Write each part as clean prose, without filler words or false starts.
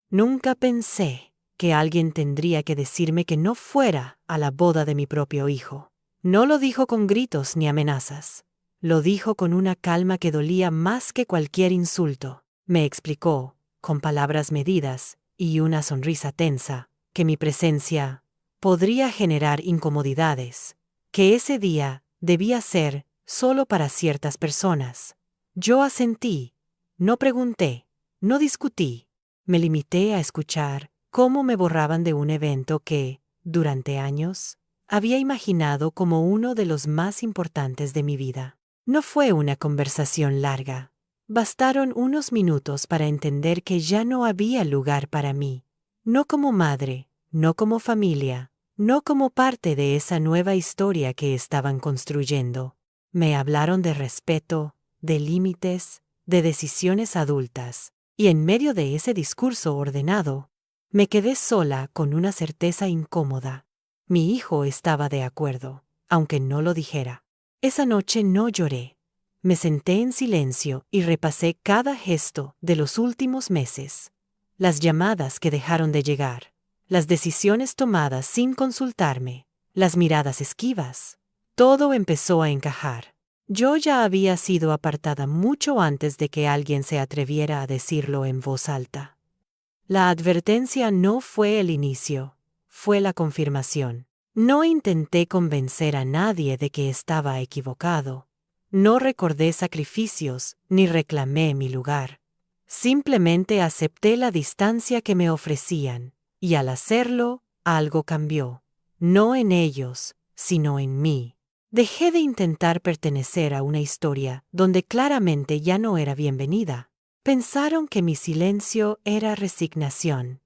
Nunca pensé que alguien tendría que decirme que no fuera a la boda de mi propio hijo. No lo dijo con gritos ni amenazas. Lo dijo con una calma que dolía más que cualquier insulto. Me explicó, con palabras medidas y una sonrisa tensa, que mi presencia podría generar incomodidades, que ese día debía ser solo para ciertas personas. Yo asentí, no pregunté, no discutí. Me limité a escuchar cómo me borraban de un evento que, durante años, había imaginado como uno de los más importantes de mi vida. No fue una conversación larga. Bastaron unos minutos para entender que ya no había lugar para mí. No como madre, no como familia, no como parte de esa nueva historia que estaban construyendo. Me hablaron de respeto, de límites, de decisiones adultas. Y en medio de ese discurso ordenado, me quedé sola con una certeza incómoda. Mi hijo estaba de acuerdo, aunque no lo dijera. Esa noche no lloré. Me senté en silencio y repasé cada gesto de los últimos meses. Las llamadas que dejaron de llegar, las decisiones tomadas sin consultarme, las miradas esquivas. Todo empezó a encajar. Yo ya había sido apartada mucho antes de que alguien se atreviera a decirlo en voz alta. La advertencia no fue el inicio, fue la confirmación. No intenté convencer a nadie de que estaba equivocado. No recordé sacrificios ni reclamé mi lugar. Simplemente acepté la distancia que me ofrecían, y al hacerlo, algo cambió. No en ellos, sino en mí. Dejé de intentar pertenecer a una historia donde claramente ya no era bienvenida. Pensaron que mi silencio era resignación,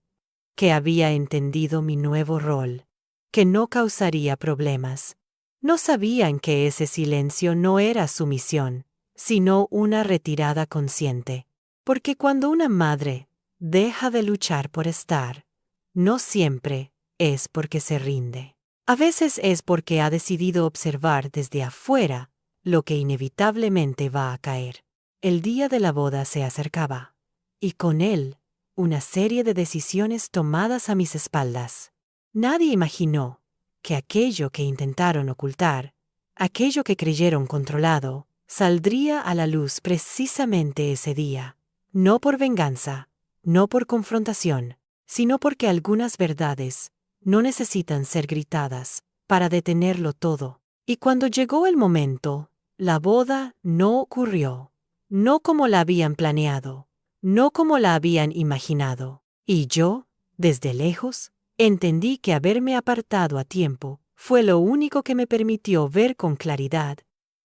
que había entendido mi nuevo rol, que no causaría problemas. No sabían que ese silencio no era sumisión, sino una retirada consciente. Porque cuando una madre deja de luchar por estar, no siempre es porque se rinde. A veces es porque ha decidido observar desde afuera lo que inevitablemente va a caer. El día de la boda se acercaba, y con él, una serie de decisiones tomadas a mis espaldas. Nadie imaginó que aquello que intentaron ocultar, aquello que creyeron controlado, saldría a la luz precisamente ese día. No por venganza, no por confrontación, sino porque algunas verdades no necesitan ser gritadas para detenerlo todo. Y cuando llegó el momento, la boda no ocurrió, no como la habían planeado, no como la habían imaginado. Y yo, desde lejos, entendí que haberme apartado a tiempo fue lo único que me permitió ver con claridad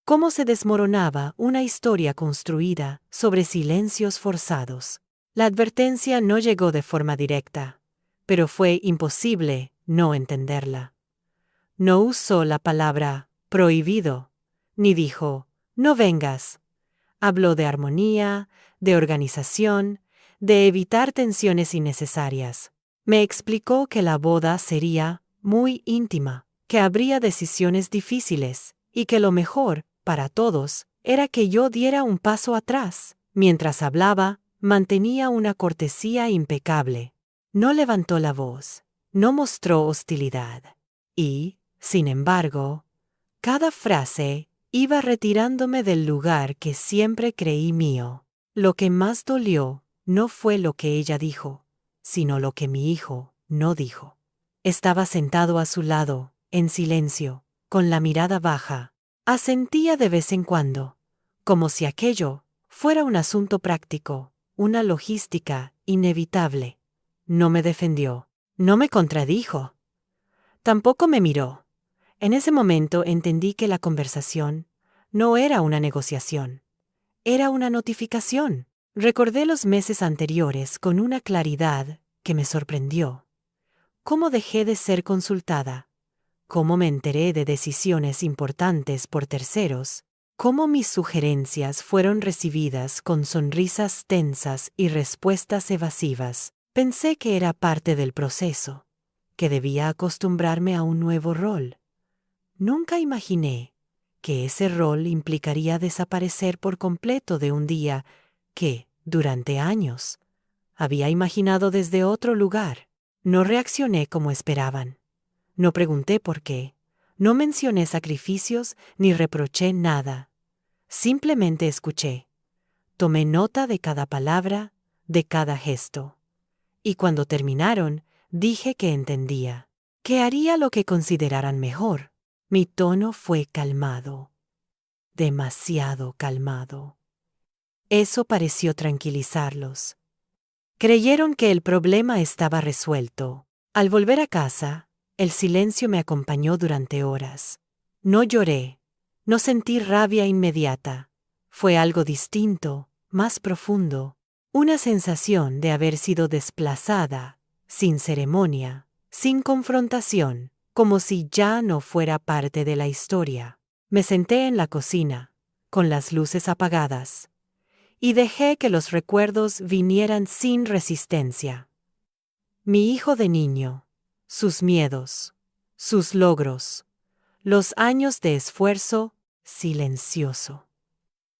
cómo se desmoronaba una historia construida sobre silencios forzados. La advertencia no llegó de forma directa, pero fue imposible no entenderla. No usó la palabra prohibido, ni dijo, no vengas. Habló de armonía, de organización, de evitar tensiones innecesarias. Me explicó que la boda sería muy íntima, que habría decisiones difíciles, y que lo mejor, para todos, era que yo diera un paso atrás. Mientras hablaba, mantenía una cortesía impecable. No levantó la voz, no mostró hostilidad. Y, sin embargo, cada frase iba retirándome del lugar que siempre creí mío. Lo que más dolió no fue lo que ella dijo, sino lo que mi hijo no dijo. Estaba sentado a su lado, en silencio, con la mirada baja. Asentía de vez en cuando, como si aquello fuera un asunto práctico, una logística inevitable. No me defendió, no me contradijo. Tampoco me miró. En ese momento entendí que la conversación no era una negociación, era una notificación. Recordé los meses anteriores con una claridad que me sorprendió. Cómo dejé de ser consultada, cómo me enteré de decisiones importantes por terceros, cómo mis sugerencias fueron recibidas con sonrisas tensas y respuestas evasivas. Pensé que era parte del proceso, que debía acostumbrarme a un nuevo rol. Nunca imaginé que ese rol implicaría desaparecer por completo de un día que, durante años, había imaginado desde otro lugar. No reaccioné como esperaban. No pregunté por qué. No mencioné sacrificios ni reproché nada. Simplemente escuché. Tomé nota de cada palabra, de cada gesto. Y cuando terminaron, dije que entendía, que haría lo que consideraran mejor. Mi tono fue calmado. Demasiado calmado. Eso pareció tranquilizarlos. Creyeron que el problema estaba resuelto. Al volver a casa, el silencio me acompañó durante horas. No lloré, no sentí rabia inmediata. Fue algo distinto, más profundo. Una sensación de haber sido desplazada, sin ceremonia, sin confrontación, como si ya no fuera parte de la historia. Me senté en la cocina, con las luces apagadas, y dejé que los recuerdos vinieran sin resistencia. Mi hijo de niño, sus miedos, sus logros, los años de esfuerzo silencioso.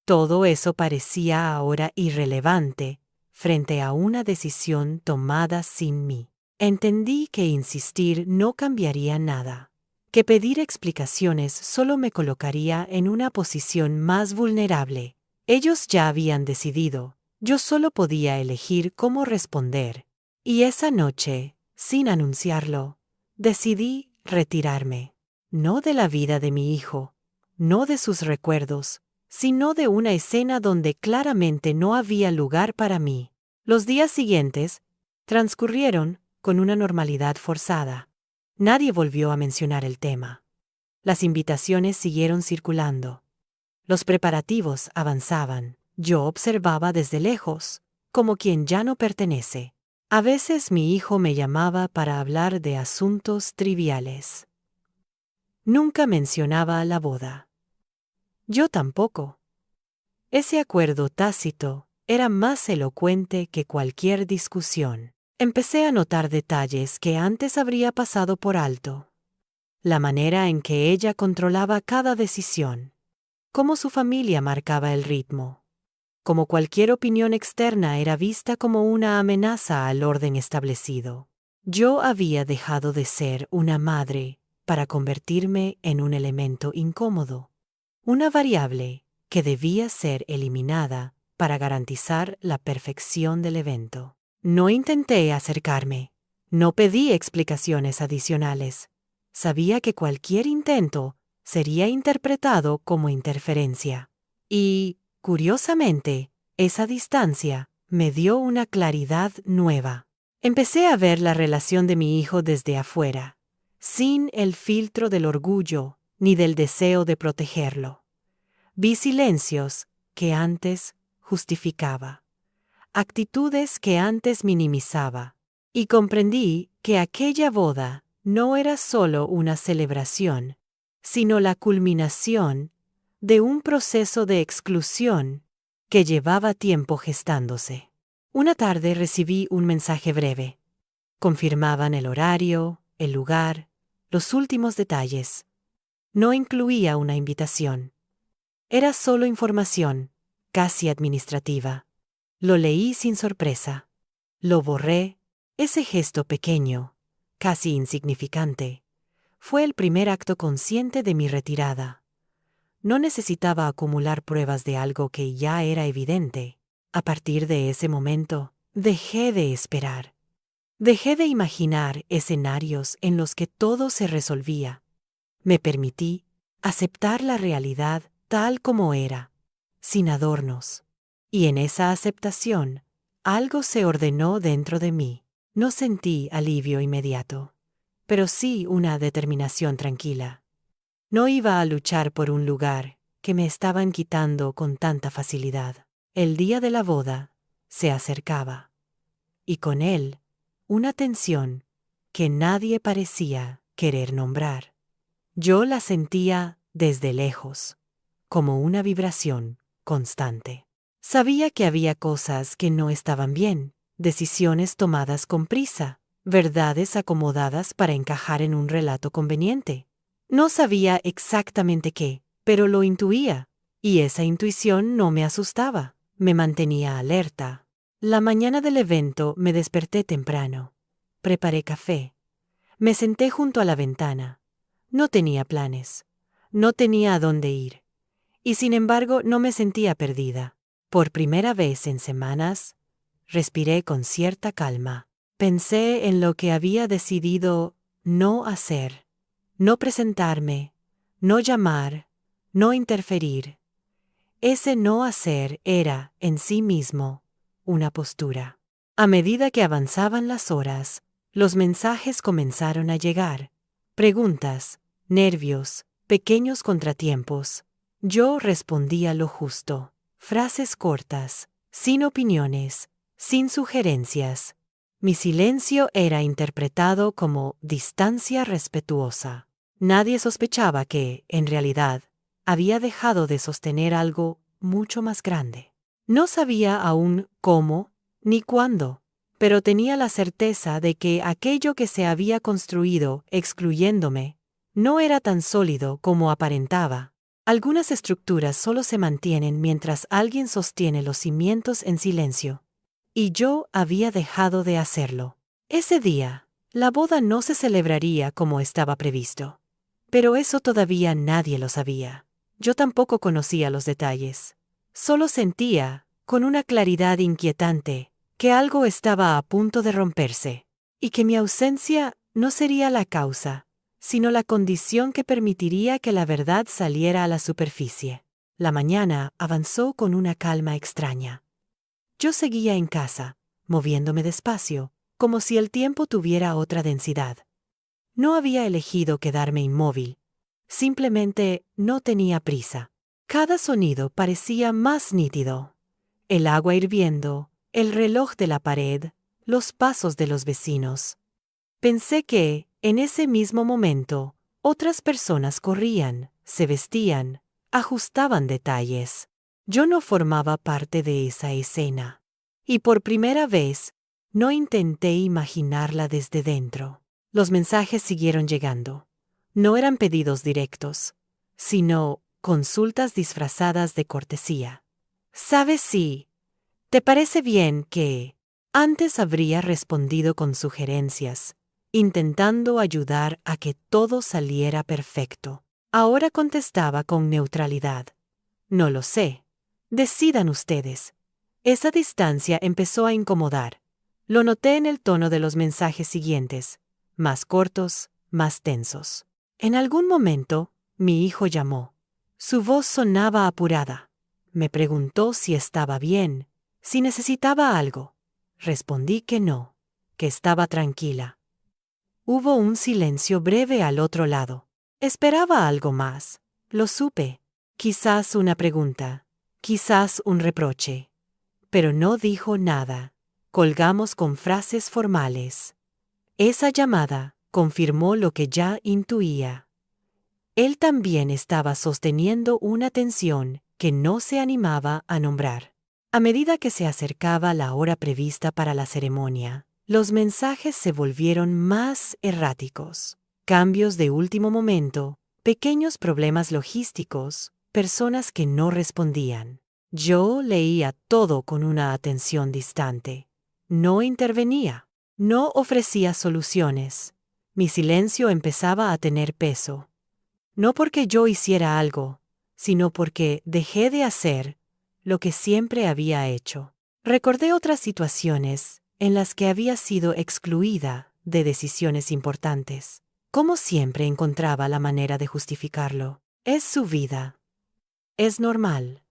Todo eso parecía ahora irrelevante frente a una decisión tomada sin mí. Entendí que insistir no cambiaría nada, que pedir explicaciones solo me colocaría en una posición más vulnerable. Ellos ya habían decidido, yo solo podía elegir cómo responder. Y esa noche, sin anunciarlo, decidí retirarme. No de la vida de mi hijo, no de sus recuerdos, sino de una escena donde claramente no había lugar para mí. Los días siguientes transcurrieron con una normalidad forzada. Nadie volvió a mencionar el tema. Las invitaciones siguieron circulando. Los preparativos avanzaban. Yo observaba desde lejos, como quien ya no pertenece. A veces mi hijo me llamaba para hablar de asuntos triviales. Nunca mencionaba la boda. Yo tampoco. Ese acuerdo tácito era más elocuente que cualquier discusión. Empecé a notar detalles que antes habría pasado por alto. La manera en que ella controlaba cada decisión. Cómo su familia marcaba el ritmo. Cómo cualquier opinión externa era vista como una amenaza al orden establecido. Yo había dejado de ser una madre para convertirme en un elemento incómodo. Una variable que debía ser eliminada para garantizar la perfección del evento. No intenté acercarme. No pedí explicaciones adicionales. Sabía que cualquier intento sería interpretado como interferencia. Y, curiosamente, esa distancia me dio una claridad nueva. Empecé a ver la relación de mi hijo desde afuera, sin el filtro del orgullo ni del deseo de protegerlo. Vi silencios que antes justificaba, actitudes que antes minimizaba, y comprendí que aquella boda no era solo una celebración, sino la culminación de un proceso de exclusión que llevaba tiempo gestándose. Una tarde recibí un mensaje breve. Confirmaban el horario, el lugar, los últimos detalles. No incluía una invitación. Era solo información, casi administrativa. Lo leí sin sorpresa. Lo borré. Ese gesto pequeño, casi insignificante, fue el primer acto consciente de mi retirada. No necesitaba acumular pruebas de algo que ya era evidente. A partir de ese momento, dejé de esperar. Dejé de imaginar escenarios en los que todo se resolvía. Me permití aceptar la realidad tal como era, sin adornos. Y en esa aceptación, algo se ordenó dentro de mí. No sentí alivio inmediato, pero sí una determinación tranquila. No iba a luchar por un lugar que me estaban quitando con tanta facilidad. El día de la boda se acercaba, y con él, una tensión que nadie parecía querer nombrar. Yo la sentía desde lejos, como una vibración constante. Sabía que había cosas que no estaban bien, decisiones tomadas con prisa, verdades acomodadas para encajar en un relato conveniente. No sabía exactamente qué, pero lo intuía, y esa intuición no me asustaba, me mantenía alerta. La mañana del evento me desperté temprano. Preparé café. Me senté junto a la ventana. No tenía planes. No tenía a dónde ir. Y sin embargo no me sentía perdida. Por primera vez en semanas, respiré con cierta calma. Pensé en lo que había decidido no hacer. No presentarme, no llamar, no interferir. Ese no hacer era, en sí mismo, una postura. A medida que avanzaban las horas, los mensajes comenzaron a llegar. Preguntas, nervios, pequeños contratiempos. Yo respondía lo justo. Frases cortas, sin opiniones, sin sugerencias. Mi silencio era interpretado como distancia respetuosa. Nadie sospechaba que, en realidad, había dejado de sostener algo mucho más grande. No sabía aún cómo ni cuándo, pero tenía la certeza de que aquello que se había construido, excluyéndome, no era tan sólido como aparentaba. Algunas estructuras solo se mantienen mientras alguien sostiene los cimientos en silencio. Y yo había dejado de hacerlo. Ese día, la boda no se celebraría como estaba previsto. Pero eso todavía nadie lo sabía. Yo tampoco conocía los detalles. Solo sentía, con una claridad inquietante, que algo estaba a punto de romperse, y que mi ausencia no sería la causa, sino la condición que permitiría que la verdad saliera a la superficie. La mañana avanzó con una calma extraña. Yo seguía en casa, moviéndome despacio, como si el tiempo tuviera otra densidad. No había elegido quedarme inmóvil. Simplemente no tenía prisa. Cada sonido parecía más nítido. El agua hirviendo, el reloj de la pared, los pasos de los vecinos. Pensé que, en ese mismo momento, otras personas corrían, se vestían, ajustaban detalles. Yo no formaba parte de esa escena. Y por primera vez, no intenté imaginarla desde dentro. Los mensajes siguieron llegando. No eran pedidos directos, sino consultas disfrazadas de cortesía. ¿Sabes si te parece bien que antes habría respondido con sugerencias, intentando ayudar a que todo saliera perfecto? Ahora contestaba con neutralidad. No lo sé. Decidan ustedes. Esa distancia empezó a incomodar. Lo noté en el tono de los mensajes siguientes, más cortos, más tensos. En algún momento, mi hijo llamó. Su voz sonaba apurada. Me preguntó si estaba bien, si necesitaba algo. Respondí que no, que estaba tranquila. Hubo un silencio breve al otro lado. Esperaba algo más. Lo supe. Quizás una pregunta, quizás un reproche. Pero no dijo nada. Colgamos con frases formales. Esa llamada confirmó lo que ya intuía. Él también estaba sosteniendo una tensión que no se animaba a nombrar. A medida que se acercaba la hora prevista para la ceremonia, los mensajes se volvieron más erráticos. Cambios de último momento, pequeños problemas logísticos, personas que no respondían. Yo leía todo con una atención distante. No intervenía. No ofrecía soluciones. Mi silencio empezaba a tener peso. No porque yo hiciera algo, sino porque dejé de hacer lo que siempre había hecho. Recordé otras situaciones en las que había sido excluida de decisiones importantes. Como siempre encontraba la manera de justificarlo. Es su vida. Es normal.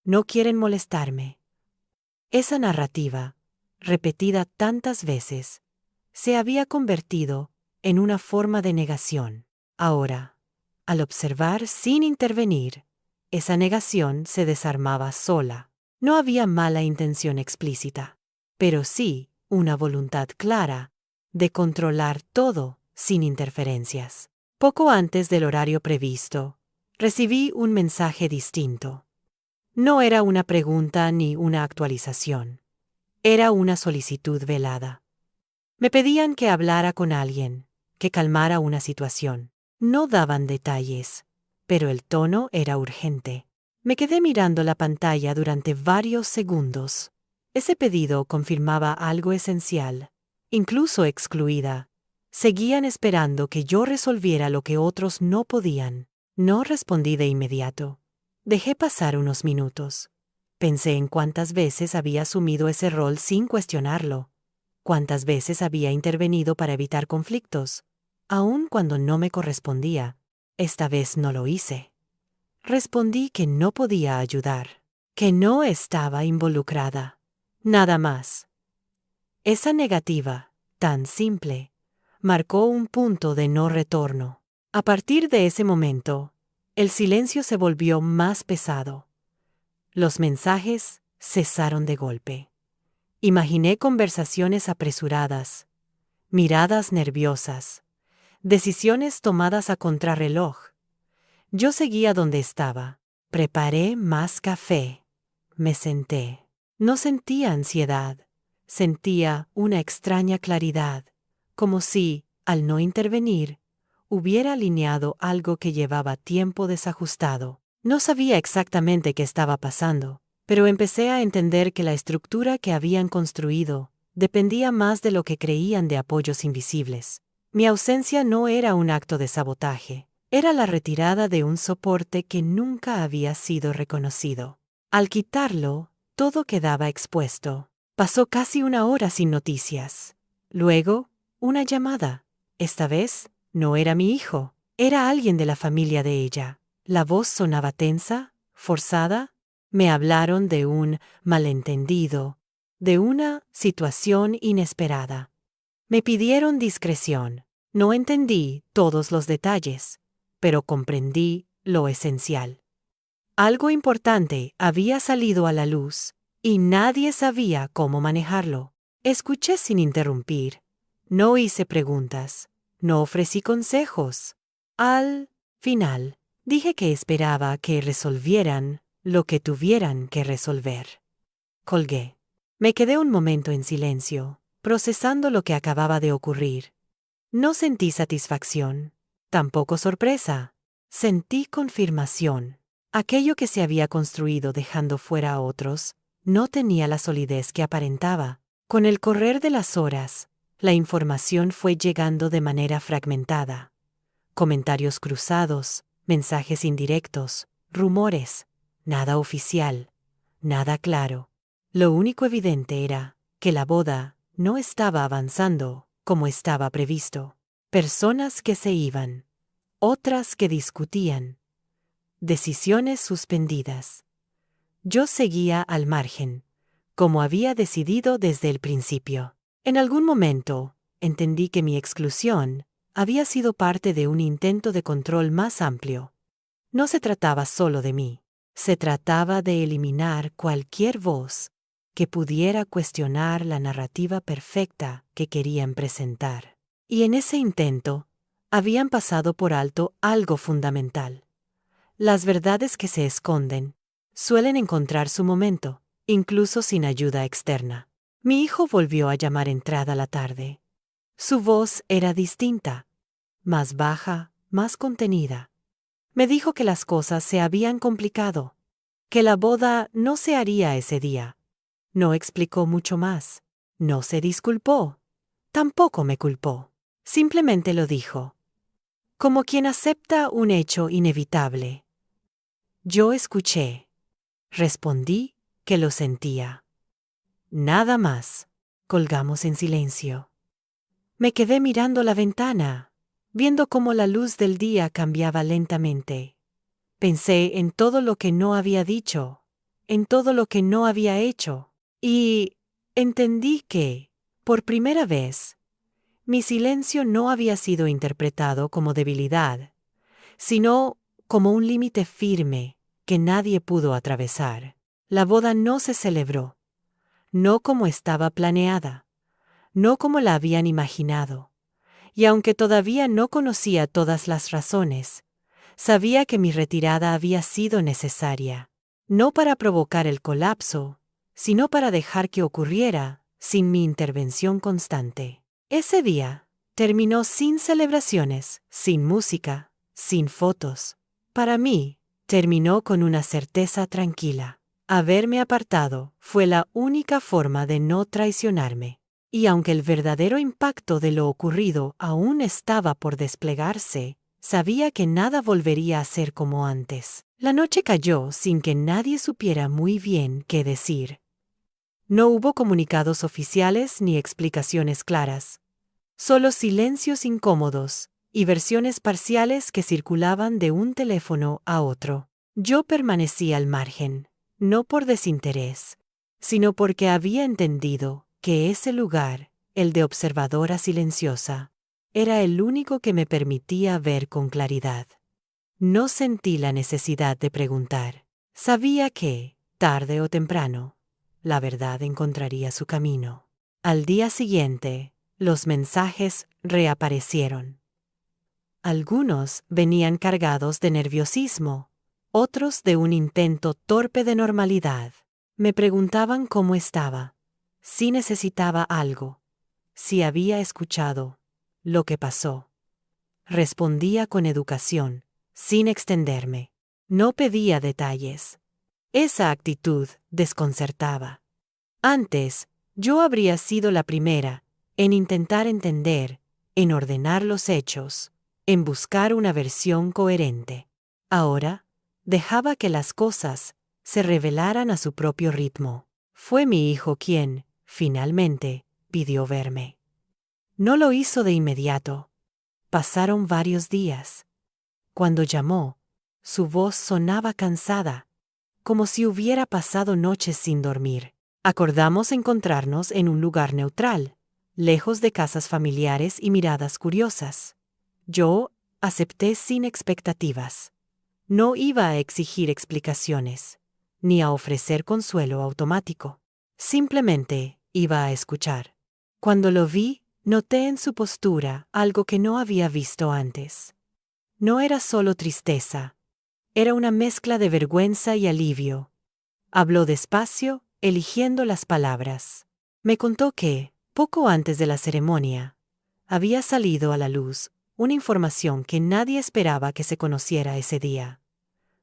No quieren molestarme. Esa narrativa, repetida tantas veces, se había convertido en una forma de negación. Ahora, al observar sin intervenir, esa negación se desarmaba sola. No había mala intención explícita, pero sí una voluntad clara de controlar todo sin interferencias. Poco antes del horario previsto, recibí un mensaje distinto. No era una pregunta ni una actualización. Era una solicitud velada. Me pedían que hablara con alguien, que calmara una situación. No daban detalles, pero el tono era urgente. Me quedé mirando la pantalla durante varios segundos. Ese pedido confirmaba algo esencial. Incluso excluida. Seguían esperando que yo resolviera lo que otros no podían. No respondí de inmediato. Dejé pasar unos minutos. Pensé en cuántas veces había asumido ese rol sin cuestionarlo. Cuántas veces había intervenido para evitar conflictos, aun cuando no me correspondía. Esta vez no lo hice. Respondí que no podía ayudar, que no estaba involucrada. Nada más. Esa negativa, tan simple, marcó un punto de no retorno. A partir de ese momento, el silencio se volvió más pesado. Los mensajes cesaron de golpe. Imaginé conversaciones apresuradas, miradas nerviosas, decisiones tomadas a contrarreloj. Yo seguía donde estaba. Preparé más café. Me senté. No sentía ansiedad. Sentía una extraña claridad, como si, al no intervenir, hubiera alineado algo que llevaba tiempo desajustado. No sabía exactamente qué estaba pasando, pero empecé a entender que la estructura que habían construido dependía más de lo que creían de apoyos invisibles. Mi ausencia no era un acto de sabotaje, era la retirada de un soporte que nunca había sido reconocido. Al quitarlo, todo quedaba expuesto. Pasó casi una hora sin noticias. Luego, una llamada. Esta vez, no era mi hijo, era alguien de la familia de ella. La voz sonaba tensa, forzada. Me hablaron de un malentendido, de una situación inesperada. Me pidieron discreción. No entendí todos los detalles, pero comprendí lo esencial. Algo importante había salido a la luz, y nadie sabía cómo manejarlo. Escuché sin interrumpir. No hice preguntas. No ofrecí consejos. Al final, dije que esperaba que resolvieran lo que tuvieran que resolver. Colgué. Me quedé un momento en silencio, procesando lo que acababa de ocurrir. No sentí satisfacción, tampoco sorpresa. Sentí confirmación. Aquello que se había construido dejando fuera a otros no tenía la solidez que aparentaba. Con el correr de las horas, la información fue llegando de manera fragmentada. Comentarios cruzados, mensajes indirectos, rumores, nada oficial, nada claro. Lo único evidente era que la boda no estaba avanzando como estaba previsto. Personas que se iban, otras que discutían. Decisiones suspendidas. Yo seguía al margen, como había decidido desde el principio. En algún momento, entendí que mi exclusión había sido parte de un intento de control más amplio. No se trataba solo de mí, se trataba de eliminar cualquier voz que pudiera cuestionar la narrativa perfecta que querían presentar. Y en ese intento, habían pasado por alto algo fundamental. Las verdades que se esconden suelen encontrar su momento, incluso sin ayuda externa. Mi hijo volvió a llamar entrada la tarde. Su voz era distinta, más baja, más contenida. Me dijo que las cosas se habían complicado, que la boda no se haría ese día. No explicó mucho más. No se disculpó. Tampoco me culpó. Simplemente lo dijo. Como quien acepta un hecho inevitable. Yo escuché. Respondí que lo sentía. Nada más. Colgamos en silencio. Me quedé mirando la ventana, viendo cómo la luz del día cambiaba lentamente. Pensé en todo lo que no había dicho, en todo lo que no había hecho, y entendí que, por primera vez, mi silencio no había sido interpretado como debilidad, sino como un límite firme que nadie pudo atravesar. La boda no se celebró, no como estaba planeada, no como la habían imaginado, y aunque todavía no conocía todas las razones, sabía que mi retirada había sido necesaria, no para provocar el colapso, sino para dejar que ocurriera sin mi intervención constante. Ese día terminó sin celebraciones, sin música, sin fotos. Para mí, terminó con una certeza tranquila. Haberme apartado fue la única forma de no traicionarme. Y aunque el verdadero impacto de lo ocurrido aún estaba por desplegarse, sabía que nada volvería a ser como antes. La noche cayó sin que nadie supiera muy bien qué decir. No hubo comunicados oficiales ni explicaciones claras. Solo silencios incómodos y versiones parciales que circulaban de un teléfono a otro. Yo permanecí al margen, no por desinterés, sino porque había entendido que ese lugar, el de observadora silenciosa, era el único que me permitía ver con claridad. No sentí la necesidad de preguntar. Sabía que, tarde o temprano, la verdad encontraría su camino. Al día siguiente, los mensajes reaparecieron. Algunos venían cargados de nerviosismo, otros de un intento torpe de normalidad. Me preguntaban cómo estaba, si necesitaba algo, si había escuchado lo que pasó. Respondía con educación, sin extenderme. No pedía detalles. Esa actitud desconcertaba. Antes, yo habría sido la primera en intentar entender, en ordenar los hechos, en buscar una versión coherente. Ahora, dejaba que las cosas se revelaran a su propio ritmo. Fue mi hijo quien, finalmente, pidió verme. No lo hizo de inmediato. Pasaron varios días. Cuando llamó, su voz sonaba cansada, como si hubiera pasado noches sin dormir. Acordamos encontrarnos en un lugar neutral, lejos de casas familiares y miradas curiosas. Yo acepté sin expectativas. No iba a exigir explicaciones, ni a ofrecer consuelo automático. Simplemente iba a escuchar. Cuando lo vi, noté en su postura algo que no había visto antes. No era solo tristeza, era una mezcla de vergüenza y alivio. Habló despacio, eligiendo las palabras. Me contó que, poco antes de la ceremonia, había salido a la luz una información que nadie esperaba que se conociera ese día.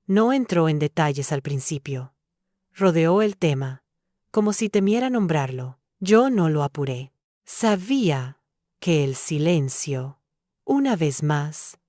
No entró en detalles al principio. Rodeó el tema, como si temiera nombrarlo. Yo no lo apuré. Sabía que el silencio, una vez más,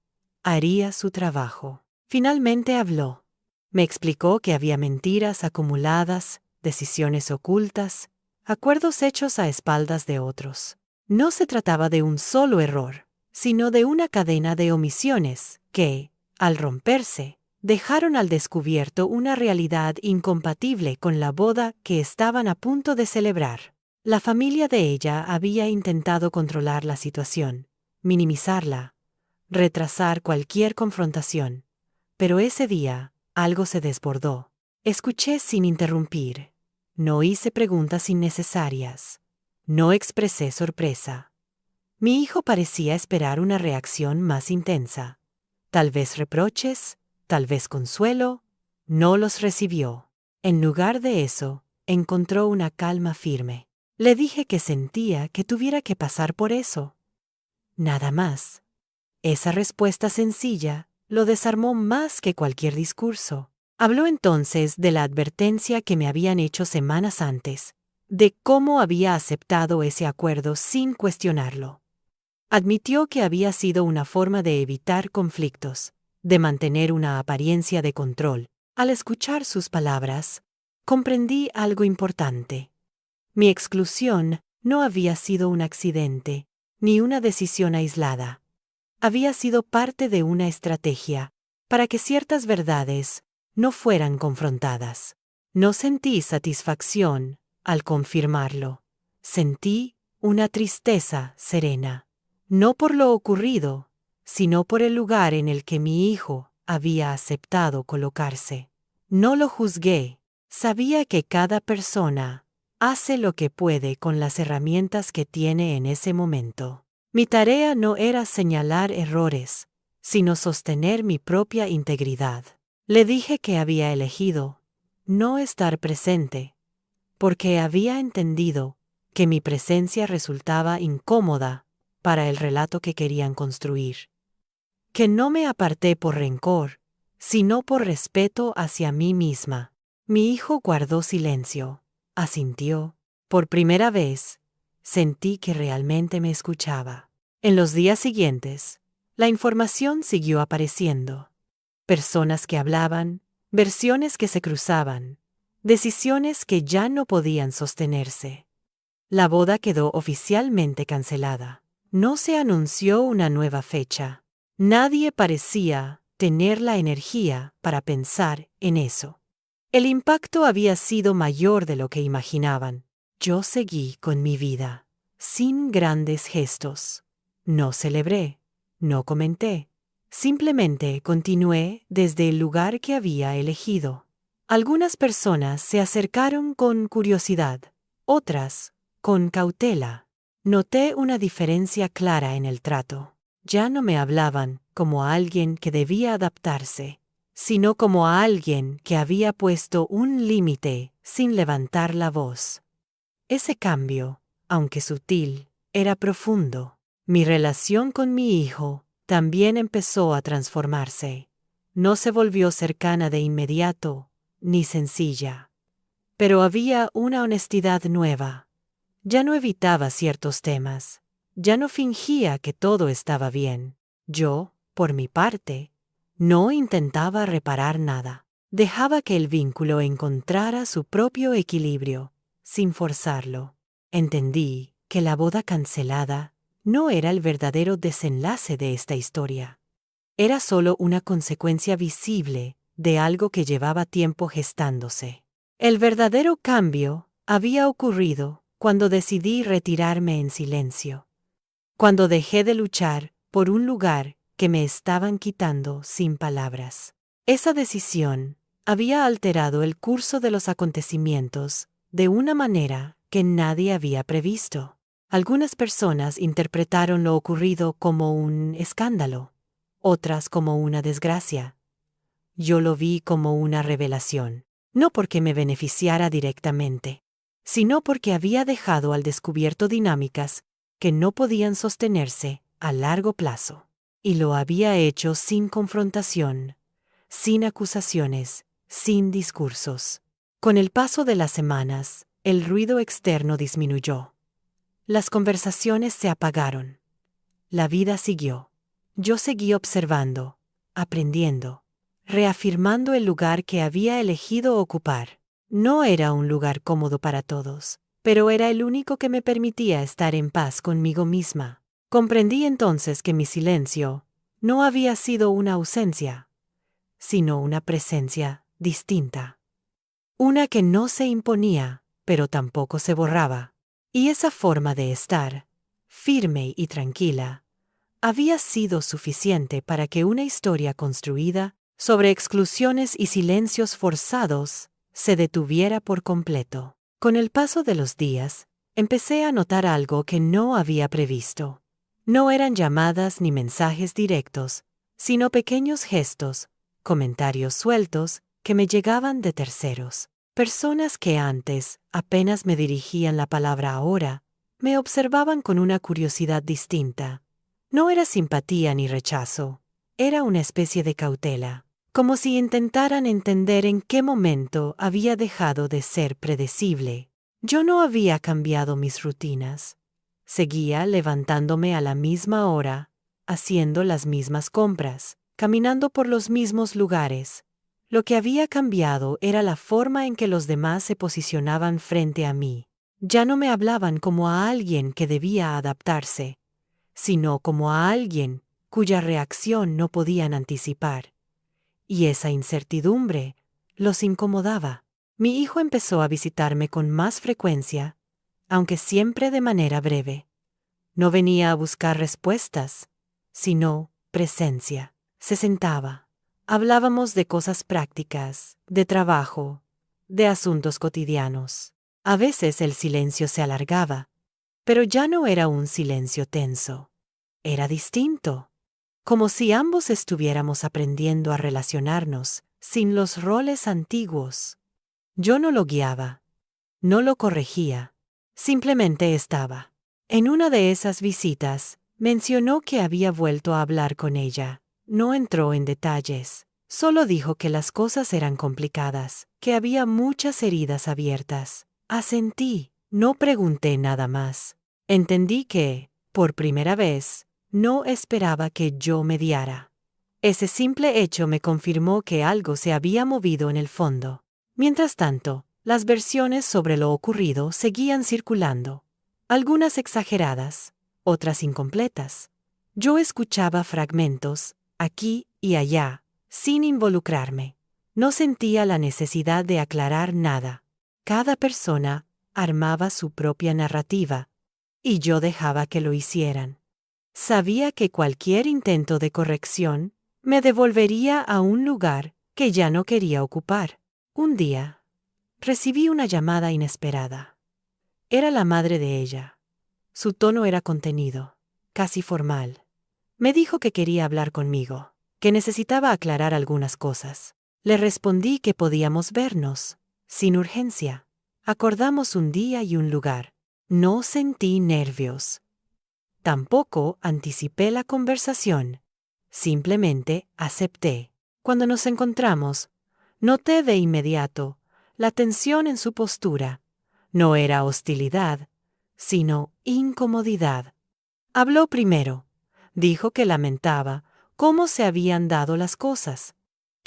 haría su trabajo. Finalmente habló. Me explicó que había mentiras acumuladas, decisiones ocultas, acuerdos hechos a espaldas de otros. No se trataba de un solo error, sino de una cadena de omisiones que, al romperse, dejaron al descubierto una realidad incompatible con la boda que estaban a punto de celebrar. La familia de ella había intentado controlar la situación, minimizarla, retrasar cualquier confrontación. Pero ese día, algo se desbordó. Escuché sin interrumpir. No hice preguntas innecesarias. No expresé sorpresa. Mi hijo parecía esperar una reacción más intensa. Tal vez reproches, tal vez consuelo. No los recibió. En lugar de eso, encontró una calma firme. Le dije que sentía que tuviera que pasar por eso. Nada más. Esa respuesta sencilla lo desarmó más que cualquier discurso. Habló entonces de la advertencia que me habían hecho semanas antes, de cómo había aceptado ese acuerdo sin cuestionarlo. Admitió que había sido una forma de evitar conflictos, de mantener una apariencia de control. Al escuchar sus palabras, comprendí algo importante. Mi exclusión no había sido un accidente, ni una decisión aislada. Había sido parte de una estrategia para que ciertas verdades no fueran confrontadas. No sentí satisfacción al confirmarlo. Sentí una tristeza serena, no por lo ocurrido, sino por el lugar en el que mi hijo había aceptado colocarse. No lo juzgué. Sabía que cada persona hace lo que puede con las herramientas que tiene en ese momento. Mi tarea no era señalar errores, sino sostener mi propia integridad. Le dije que había elegido no estar presente, porque había entendido que mi presencia resultaba incómoda para el relato que querían construir. Que no me aparté por rencor, sino por respeto hacia mí misma. Mi hijo guardó silencio, asintió. Por primera vez, sentí que realmente me escuchaba. En los días siguientes, la información siguió apareciendo. Personas que hablaban, versiones que se cruzaban, decisiones que ya no podían sostenerse. La boda quedó oficialmente cancelada. No se anunció una nueva fecha. Nadie parecía tener la energía para pensar en eso. El impacto había sido mayor de lo que imaginaban. Yo seguí con mi vida, sin grandes gestos. No celebré, no comenté. Simplemente continué desde el lugar que había elegido. Algunas personas se acercaron con curiosidad, otras con cautela. Noté una diferencia clara en el trato. Ya no me hablaban como a alguien que debía adaptarse, sino como a alguien que había puesto un límite sin levantar la voz. Ese cambio, aunque sutil, era profundo. Mi relación con mi hijo también empezó a transformarse. No se volvió cercana de inmediato, ni sencilla. Pero había una honestidad nueva. Ya no evitaba ciertos temas. Ya no fingía que todo estaba bien. Yo, por mi parte, no intentaba reparar nada. Dejaba que el vínculo encontrara su propio equilibrio, sin forzarlo. Entendí que la boda cancelada no era el verdadero desenlace de esta historia. Era solo una consecuencia visible de algo que llevaba tiempo gestándose. El verdadero cambio había ocurrido cuando decidí retirarme en silencio, cuando dejé de luchar por un lugar que me estaban quitando sin palabras. Esa decisión había alterado el curso de los acontecimientos de una manera que nadie había previsto. Algunas personas interpretaron lo ocurrido como un escándalo, otras como una desgracia. Yo lo vi como una revelación, no porque me beneficiara directamente, sino porque había dejado al descubierto dinámicas que no podían sostenerse a largo plazo. Y lo había hecho sin confrontación, sin acusaciones, sin discursos. Con el paso de las semanas, el ruido externo disminuyó. Las conversaciones se apagaron. La vida siguió. Yo seguí observando, aprendiendo, reafirmando el lugar que había elegido ocupar. No era un lugar cómodo para todos, pero era el único que me permitía estar en paz conmigo misma. Comprendí entonces que mi silencio no había sido una ausencia, sino una presencia distinta. Una que no se imponía, pero tampoco se borraba. Y esa forma de estar, firme y tranquila, había sido suficiente para que una historia construida sobre exclusiones y silencios forzados se detuviera por completo. Con el paso de los días, empecé a notar algo que no había previsto. No eran llamadas ni mensajes directos, sino pequeños gestos, comentarios sueltos que me llegaban de terceros. Personas que antes apenas me dirigían la palabra ahora, me observaban con una curiosidad distinta. No era simpatía ni rechazo, era una especie de cautela, como si intentaran entender en qué momento había dejado de ser predecible. Yo no había cambiado mis rutinas. Seguía levantándome a la misma hora, haciendo las mismas compras, caminando por los mismos lugares. Lo que había cambiado era la forma en que los demás se posicionaban frente a mí. Ya no me hablaban como a alguien que debía adaptarse, sino como a alguien cuya reacción no podían anticipar. Y esa incertidumbre los incomodaba. Mi hijo empezó a visitarme con más frecuencia, aunque siempre de manera breve. No venía a buscar respuestas, sino presencia. Se sentaba. Hablábamos de cosas prácticas, de trabajo, de asuntos cotidianos. A veces el silencio se alargaba, pero ya no era un silencio tenso. Era distinto, como si ambos estuviéramos aprendiendo a relacionarnos sin los roles antiguos. Yo no lo guiaba, no lo corregía, simplemente estaba. En una de esas visitas, mencionó que había vuelto a hablar con ella. No entró en detalles, solo dijo que las cosas eran complicadas, que había muchas heridas abiertas. Asentí, no pregunté nada más. Entendí que, por primera vez, no esperaba que yo mediara. Ese simple hecho me confirmó que algo se había movido en el fondo. Mientras tanto, las versiones sobre lo ocurrido seguían circulando, algunas exageradas, otras incompletas. Yo escuchaba fragmentos, aquí y allá, sin involucrarme. No sentía la necesidad de aclarar nada. Cada persona armaba su propia narrativa, y yo dejaba que lo hicieran. Sabía que cualquier intento de corrección me devolvería a un lugar que ya no quería ocupar. Un día, recibí una llamada inesperada. Era la madre de ella. Su tono era contenido, casi formal. Me dijo que quería hablar conmigo, que necesitaba aclarar algunas cosas. Le respondí que podíamos vernos, sin urgencia. Acordamos un día y un lugar. No sentí nervios. Tampoco anticipé la conversación. Simplemente acepté. Cuando nos encontramos, noté de inmediato la tensión en su postura. No era hostilidad, sino incomodidad. Habló primero. Dijo que lamentaba cómo se habían dado las cosas,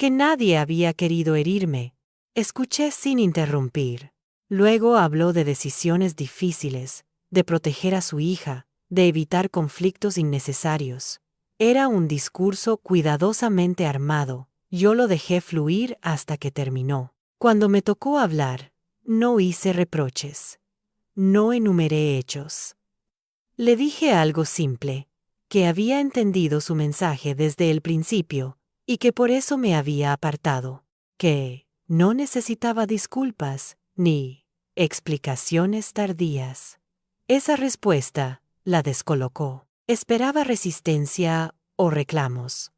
que nadie había querido herirme. Escuché sin interrumpir. Luego habló de decisiones difíciles, de proteger a su hija, de evitar conflictos innecesarios. Era un discurso cuidadosamente armado. Yo lo dejé fluir hasta que terminó. Cuando me tocó hablar, no hice reproches. No enumeré hechos. Le dije algo simple, que había entendido su mensaje desde el principio y que por eso me había apartado, que no necesitaba disculpas ni explicaciones tardías. Esa respuesta la descolocó. Esperaba resistencia o reclamos,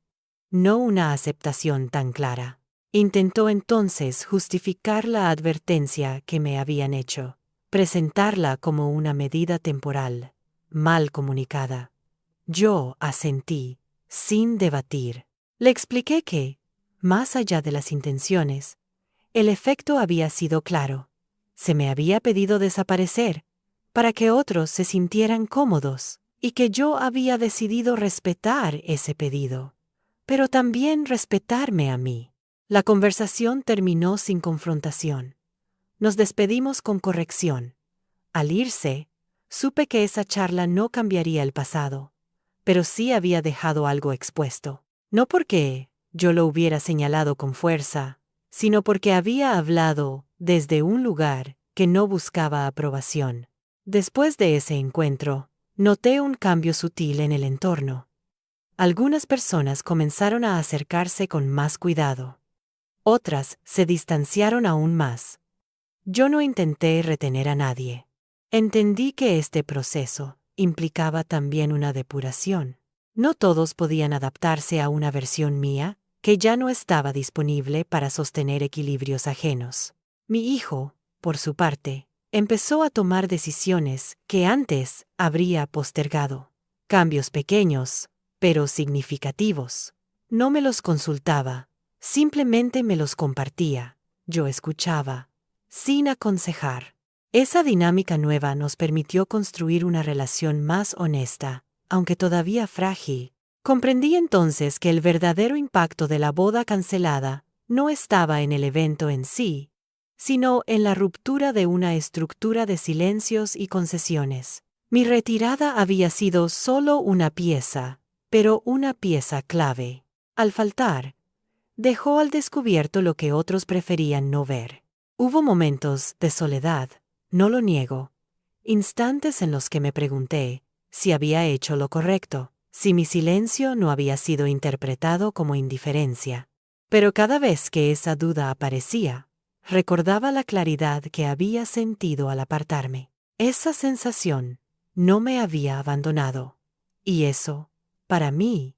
no una aceptación tan clara. Intentó entonces justificar la advertencia que me habían hecho, presentarla como una medida temporal, mal comunicada. Yo asentí, sin debatir. Le expliqué que, más allá de las intenciones, el efecto había sido claro. Se me había pedido desaparecer, para que otros se sintieran cómodos, y que yo había decidido respetar ese pedido, pero también respetarme a mí. La conversación terminó sin confrontación. Nos despedimos con corrección. Al irse, supe que esa charla no cambiaría el pasado, pero sí había dejado algo expuesto. No porque yo lo hubiera señalado con fuerza, sino porque había hablado desde un lugar que no buscaba aprobación. Después de ese encuentro, noté un cambio sutil en el entorno. Algunas personas comenzaron a acercarse con más cuidado. Otras se distanciaron aún más. Yo no intenté retener a nadie. Entendí que este proceso implicaba también una depuración. No todos podían adaptarse a una versión mía, que ya no estaba disponible para sostener equilibrios ajenos. Mi hijo, por su parte, empezó a tomar decisiones que antes habría postergado. Cambios pequeños, pero significativos. No me los consultaba, simplemente me los compartía. Yo escuchaba, sin aconsejar. Esa dinámica nueva nos permitió construir una relación más honesta, aunque todavía frágil. Comprendí entonces que el verdadero impacto de la boda cancelada no estaba en el evento en sí, sino en la ruptura de una estructura de silencios y concesiones. Mi retirada había sido solo una pieza, pero una pieza clave. Al faltar, dejó al descubierto lo que otros preferían no ver. Hubo momentos de soledad, no lo niego, instantes en los que me pregunté si había hecho lo correcto, si mi silencio no había sido interpretado como indiferencia. Pero cada vez que esa duda aparecía, recordaba la claridad que había sentido al apartarme. Esa sensación no me había abandonado, y eso, para mí,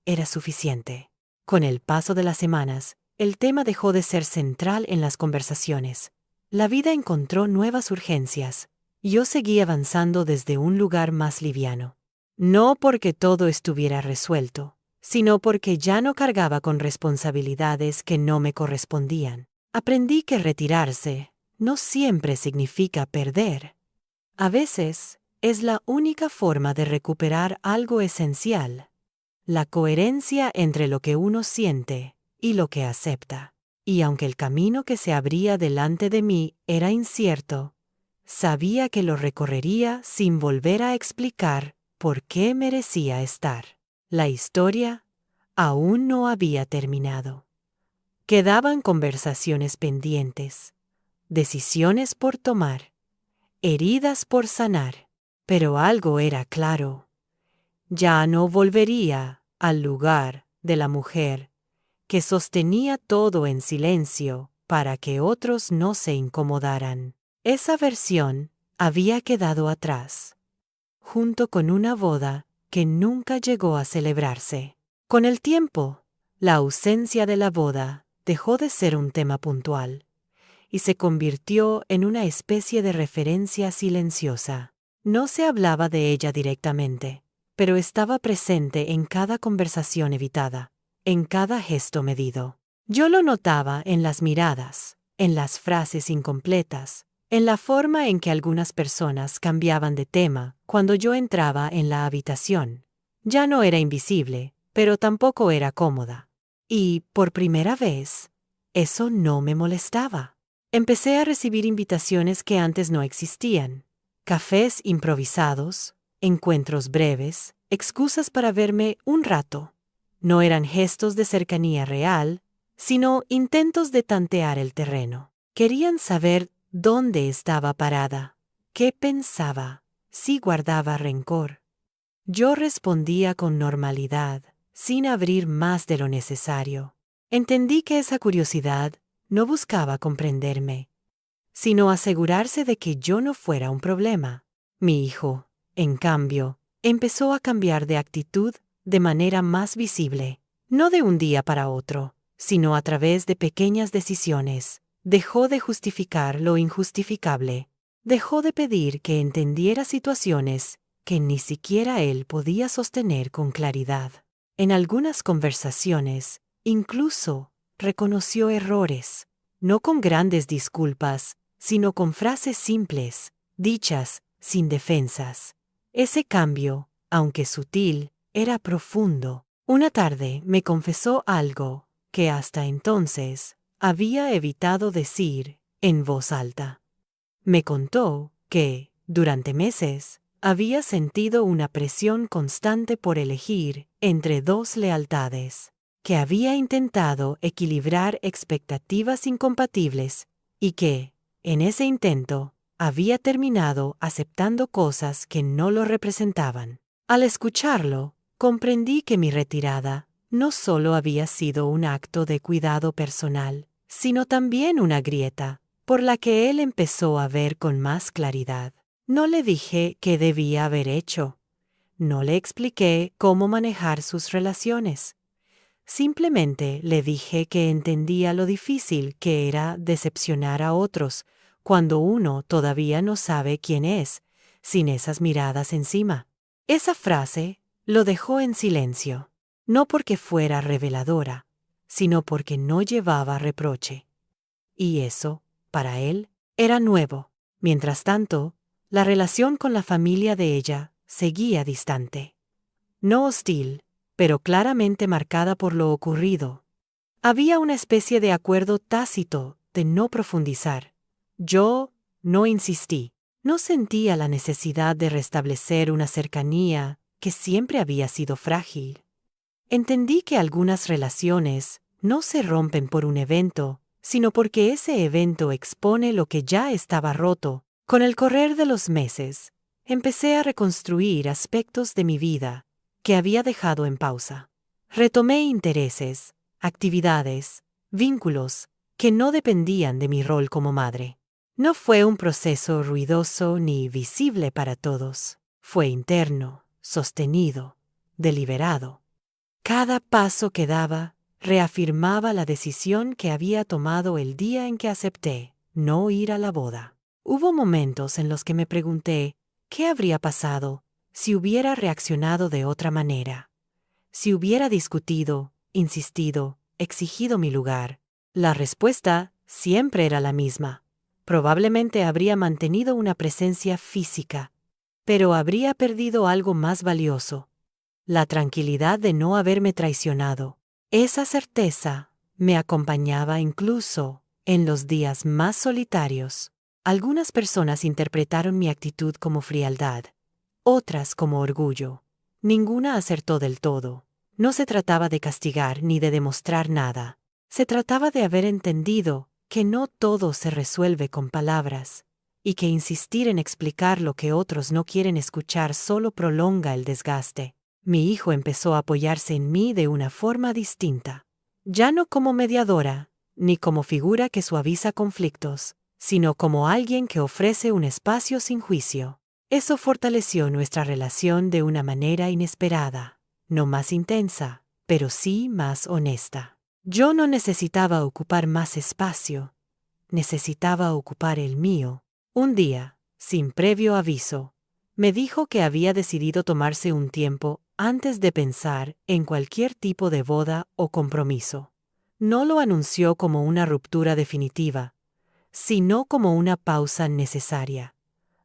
era suficiente. Con el paso de las semanas, el tema dejó de ser central en las conversaciones. La vida encontró nuevas urgencias. Yo seguí avanzando desde un lugar más liviano. No porque todo estuviera resuelto, sino porque ya no cargaba con responsabilidades que no me correspondían. Aprendí que retirarse no siempre significa perder. A veces es la única forma de recuperar algo esencial, la coherencia entre lo que uno siente y lo que acepta. Y aunque el camino que se abría delante de mí era incierto, sabía que lo recorrería sin volver a explicar por qué merecía estar. La historia aún no había terminado. Quedaban conversaciones pendientes, decisiones por tomar, heridas por sanar, pero algo era claro. Ya no volvería al lugar de la mujer que sostenía todo en silencio para que otros no se incomodaran. Esa versión había quedado atrás, junto con una boda que nunca llegó a celebrarse. Con el tiempo, la ausencia de la boda dejó de ser un tema puntual y se convirtió en una especie de referencia silenciosa. No se hablaba de ella directamente, pero estaba presente en cada conversación evitada, en cada gesto medido. Yo lo notaba en las miradas, en las frases incompletas, en la forma en que algunas personas cambiaban de tema cuando yo entraba en la habitación. Ya no era invisible, pero tampoco era cómoda. Y, por primera vez, eso no me molestaba. Empecé a recibir invitaciones que antes no existían. Cafés improvisados, encuentros breves, excusas para verme un rato. No eran gestos de cercanía real, sino intentos de tantear el terreno. Querían saber dónde estaba parada, qué pensaba, si guardaba rencor. Yo respondía con normalidad, sin abrir más de lo necesario. Entendí que esa curiosidad no buscaba comprenderme, sino asegurarse de que yo no fuera un problema. Mi hijo, en cambio, empezó a cambiar de actitud de manera más visible, no de un día para otro, sino a través de pequeñas decisiones. Dejó de justificar lo injustificable. Dejó de pedir que entendiera situaciones que ni siquiera él podía sostener con claridad. En algunas conversaciones, incluso, reconoció errores, no con grandes disculpas, sino con frases simples, dichas, sin defensas. Ese cambio, aunque sutil, era profundo. Una tarde me confesó algo que hasta entonces había evitado decir en voz alta. Me contó que, durante meses, había sentido una presión constante por elegir entre dos lealtades, que había intentado equilibrar expectativas incompatibles y que, en ese intento, había terminado aceptando cosas que no lo representaban. Al escucharlo, comprendí que mi retirada no solo había sido un acto de cuidado personal, sino también una grieta, por la que él empezó a ver con más claridad. No le dije qué debía haber hecho. No le expliqué cómo manejar sus relaciones. Simplemente le dije que entendía lo difícil que era decepcionar a otros cuando uno todavía no sabe quién es, sin esas miradas encima. Esa frase lo dejó en silencio, no porque fuera reveladora, sino porque no llevaba reproche. Y eso, para él, era nuevo. Mientras tanto, la relación con la familia de ella seguía distante. No hostil, pero claramente marcada por lo ocurrido. Había una especie de acuerdo tácito de no profundizar. Yo no insistí. No sentía la necesidad de restablecer una cercanía que siempre había sido frágil. Entendí que algunas relaciones no se rompen por un evento, sino porque ese evento expone lo que ya estaba roto. Con el correr de los meses, empecé a reconstruir aspectos de mi vida que había dejado en pausa. Retomé intereses, actividades, vínculos que no dependían de mi rol como madre. No fue un proceso ruidoso ni visible para todos. Fue interno, sostenido, deliberado. Cada paso que daba reafirmaba la decisión que había tomado el día en que acepté no ir a la boda. Hubo momentos en los que me pregunté qué habría pasado si hubiera reaccionado de otra manera, si hubiera discutido, insistido, exigido mi lugar. La respuesta siempre era la misma. Probablemente habría mantenido una presencia física, pero habría perdido algo más valioso: la tranquilidad de no haberme traicionado. Esa certeza me acompañaba incluso en los días más solitarios. Algunas personas interpretaron mi actitud como frialdad, otras como orgullo. Ninguna acertó del todo. No se trataba de castigar ni de demostrar nada. Se trataba de haber entendido que no todo se resuelve con palabras, y que insistir en explicar lo que otros no quieren escuchar solo prolonga el desgaste. Mi hijo empezó a apoyarse en mí de una forma distinta. Ya no como mediadora, ni como figura que suaviza conflictos, sino como alguien que ofrece un espacio sin juicio. Eso fortaleció nuestra relación de una manera inesperada, no más intensa, pero sí más honesta. Yo no necesitaba ocupar más espacio, necesitaba ocupar el mío. Un día, sin previo aviso, me dijo que había decidido tomarse un tiempo antes de pensar en cualquier tipo de boda o compromiso. No lo anunció como una ruptura definitiva, sino como una pausa necesaria.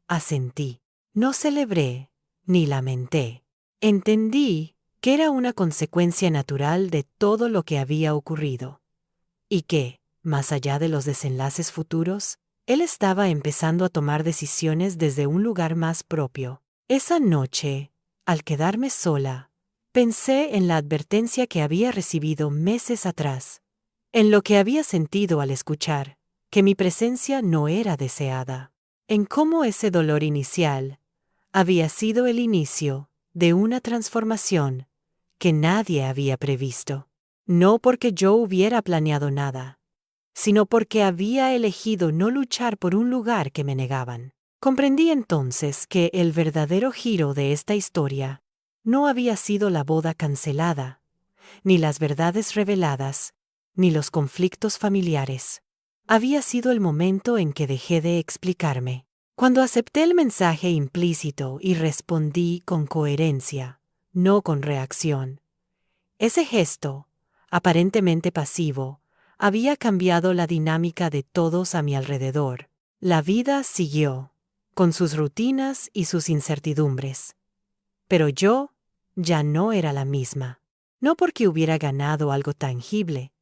Asentí. No celebré, ni lamenté. Entendí que era una consecuencia natural de todo lo que había ocurrido, y que, más allá de los desenlaces futuros, él estaba empezando a tomar decisiones desde un lugar más propio. Esa noche, al quedarme sola, pensé en la advertencia que había recibido meses atrás, en lo que había sentido al escuchar que mi presencia no era deseada, en cómo ese dolor inicial había sido el inicio de una transformación que nadie había previsto. No porque yo hubiera planeado nada, sino porque había elegido no luchar por un lugar que me negaban. Comprendí entonces que el verdadero giro de esta historia no había sido la boda cancelada, ni las verdades reveladas, ni los conflictos familiares. Había sido el momento en que dejé de explicarme. Cuando acepté el mensaje implícito y respondí con coherencia, no con reacción. Ese gesto, aparentemente pasivo, había cambiado la dinámica de todos a mi alrededor. La vida siguió, con sus rutinas y sus incertidumbres. Pero yo ya no era la misma. No porque hubiera ganado algo tangible,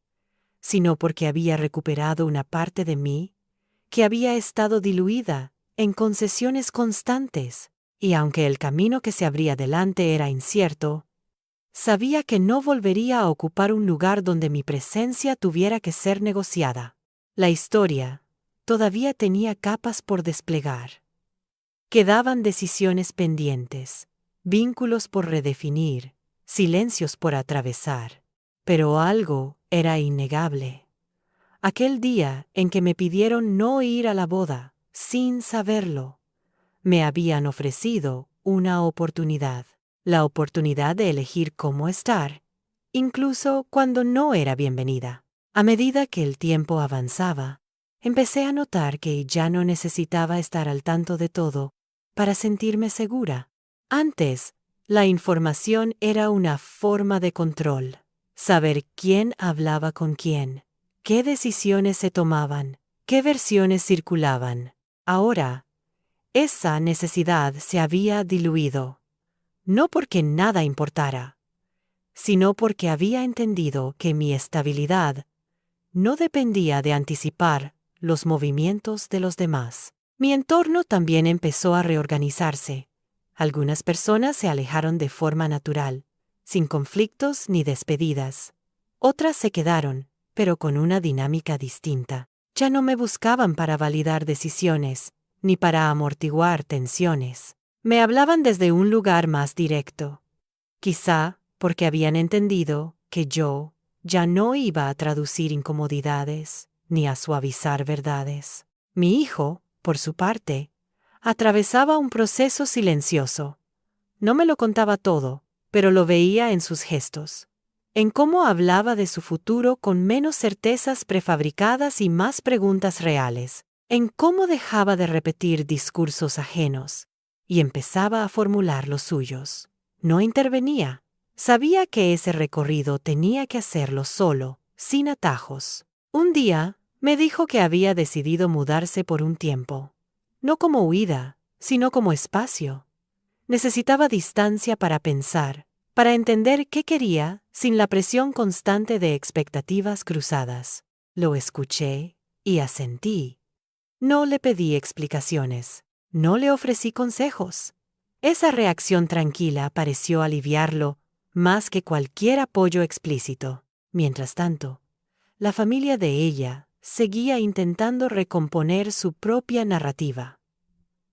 sino porque había recuperado una parte de mí que había estado diluida en concesiones constantes, y aunque el camino que se abría delante era incierto, sabía que no volvería a ocupar un lugar donde mi presencia tuviera que ser negociada. La historia todavía tenía capas por desplegar. Quedaban decisiones pendientes, vínculos por redefinir, silencios por atravesar. Pero algo era innegable. Aquel día en que me pidieron no ir a la boda, sin saberlo, me habían ofrecido una oportunidad. La oportunidad de elegir cómo estar, incluso cuando no era bienvenida. A medida que el tiempo avanzaba, empecé a notar que ya no necesitaba estar al tanto de todo para sentirme segura. Antes, la información era una forma de control. Saber quién hablaba con quién, qué decisiones se tomaban, qué versiones circulaban. Ahora, esa necesidad se había diluido. No porque nada importara, sino porque había entendido que mi estabilidad no dependía de anticipar los movimientos de los demás. Mi entorno también empezó a reorganizarse. Algunas personas se alejaron de forma natural, sin conflictos ni despedidas. Otras se quedaron, pero con una dinámica distinta. Ya no me buscaban para validar decisiones, ni para amortiguar tensiones. Me hablaban desde un lugar más directo. Quizá porque habían entendido que yo ya no iba a traducir incomodidades ni a suavizar verdades. Mi hijo, por su parte, atravesaba un proceso silencioso. No me lo contaba todo, pero lo veía en sus gestos, en cómo hablaba de su futuro con menos certezas prefabricadas y más preguntas reales, en cómo dejaba de repetir discursos ajenos y empezaba a formular los suyos. No intervenía. Sabía que ese recorrido tenía que hacerlo solo, sin atajos. Un día, Me dijo que había decidido mudarse por un tiempo. No como huida, sino como espacio. Necesitaba distancia para pensar, para entender qué quería sin la presión constante de expectativas cruzadas. Lo escuché y asentí. No le pedí explicaciones, no le ofrecí consejos. Esa reacción tranquila pareció aliviarlo más que cualquier apoyo explícito. Mientras tanto, la familia de ella seguía intentando recomponer su propia narrativa.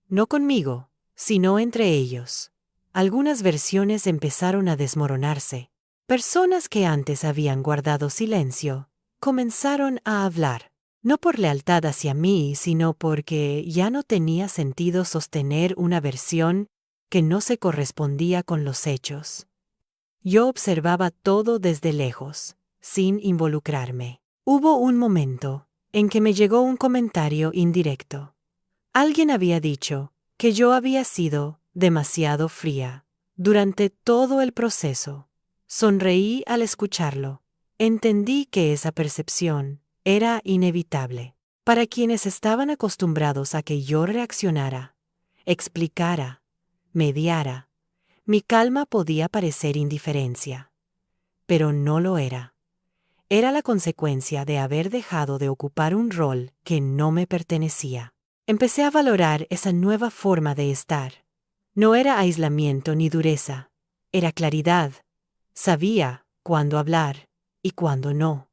No conmigo, sino entre ellos. Algunas versiones empezaron a desmoronarse. Personas que antes habían guardado silencio comenzaron a hablar, no por lealtad hacia mí, sino porque ya no tenía sentido sostener una versión que no se correspondía con los hechos. Yo observaba todo desde lejos, sin involucrarme. Hubo un momento en que me llegó un comentario indirecto. Alguien había dicho que yo había sido demasiado fría durante todo el proceso. Sonreí al escucharlo. Entendí que esa percepción era inevitable. Para quienes estaban acostumbrados a que yo reaccionara, explicara, mediara, mi calma podía parecer indiferencia. Pero no lo era. Era la consecuencia de haber dejado de ocupar un rol que no me pertenecía. Empecé a valorar esa nueva forma de estar. No era aislamiento ni dureza, era claridad. Sabía cuándo hablar y cuándo no.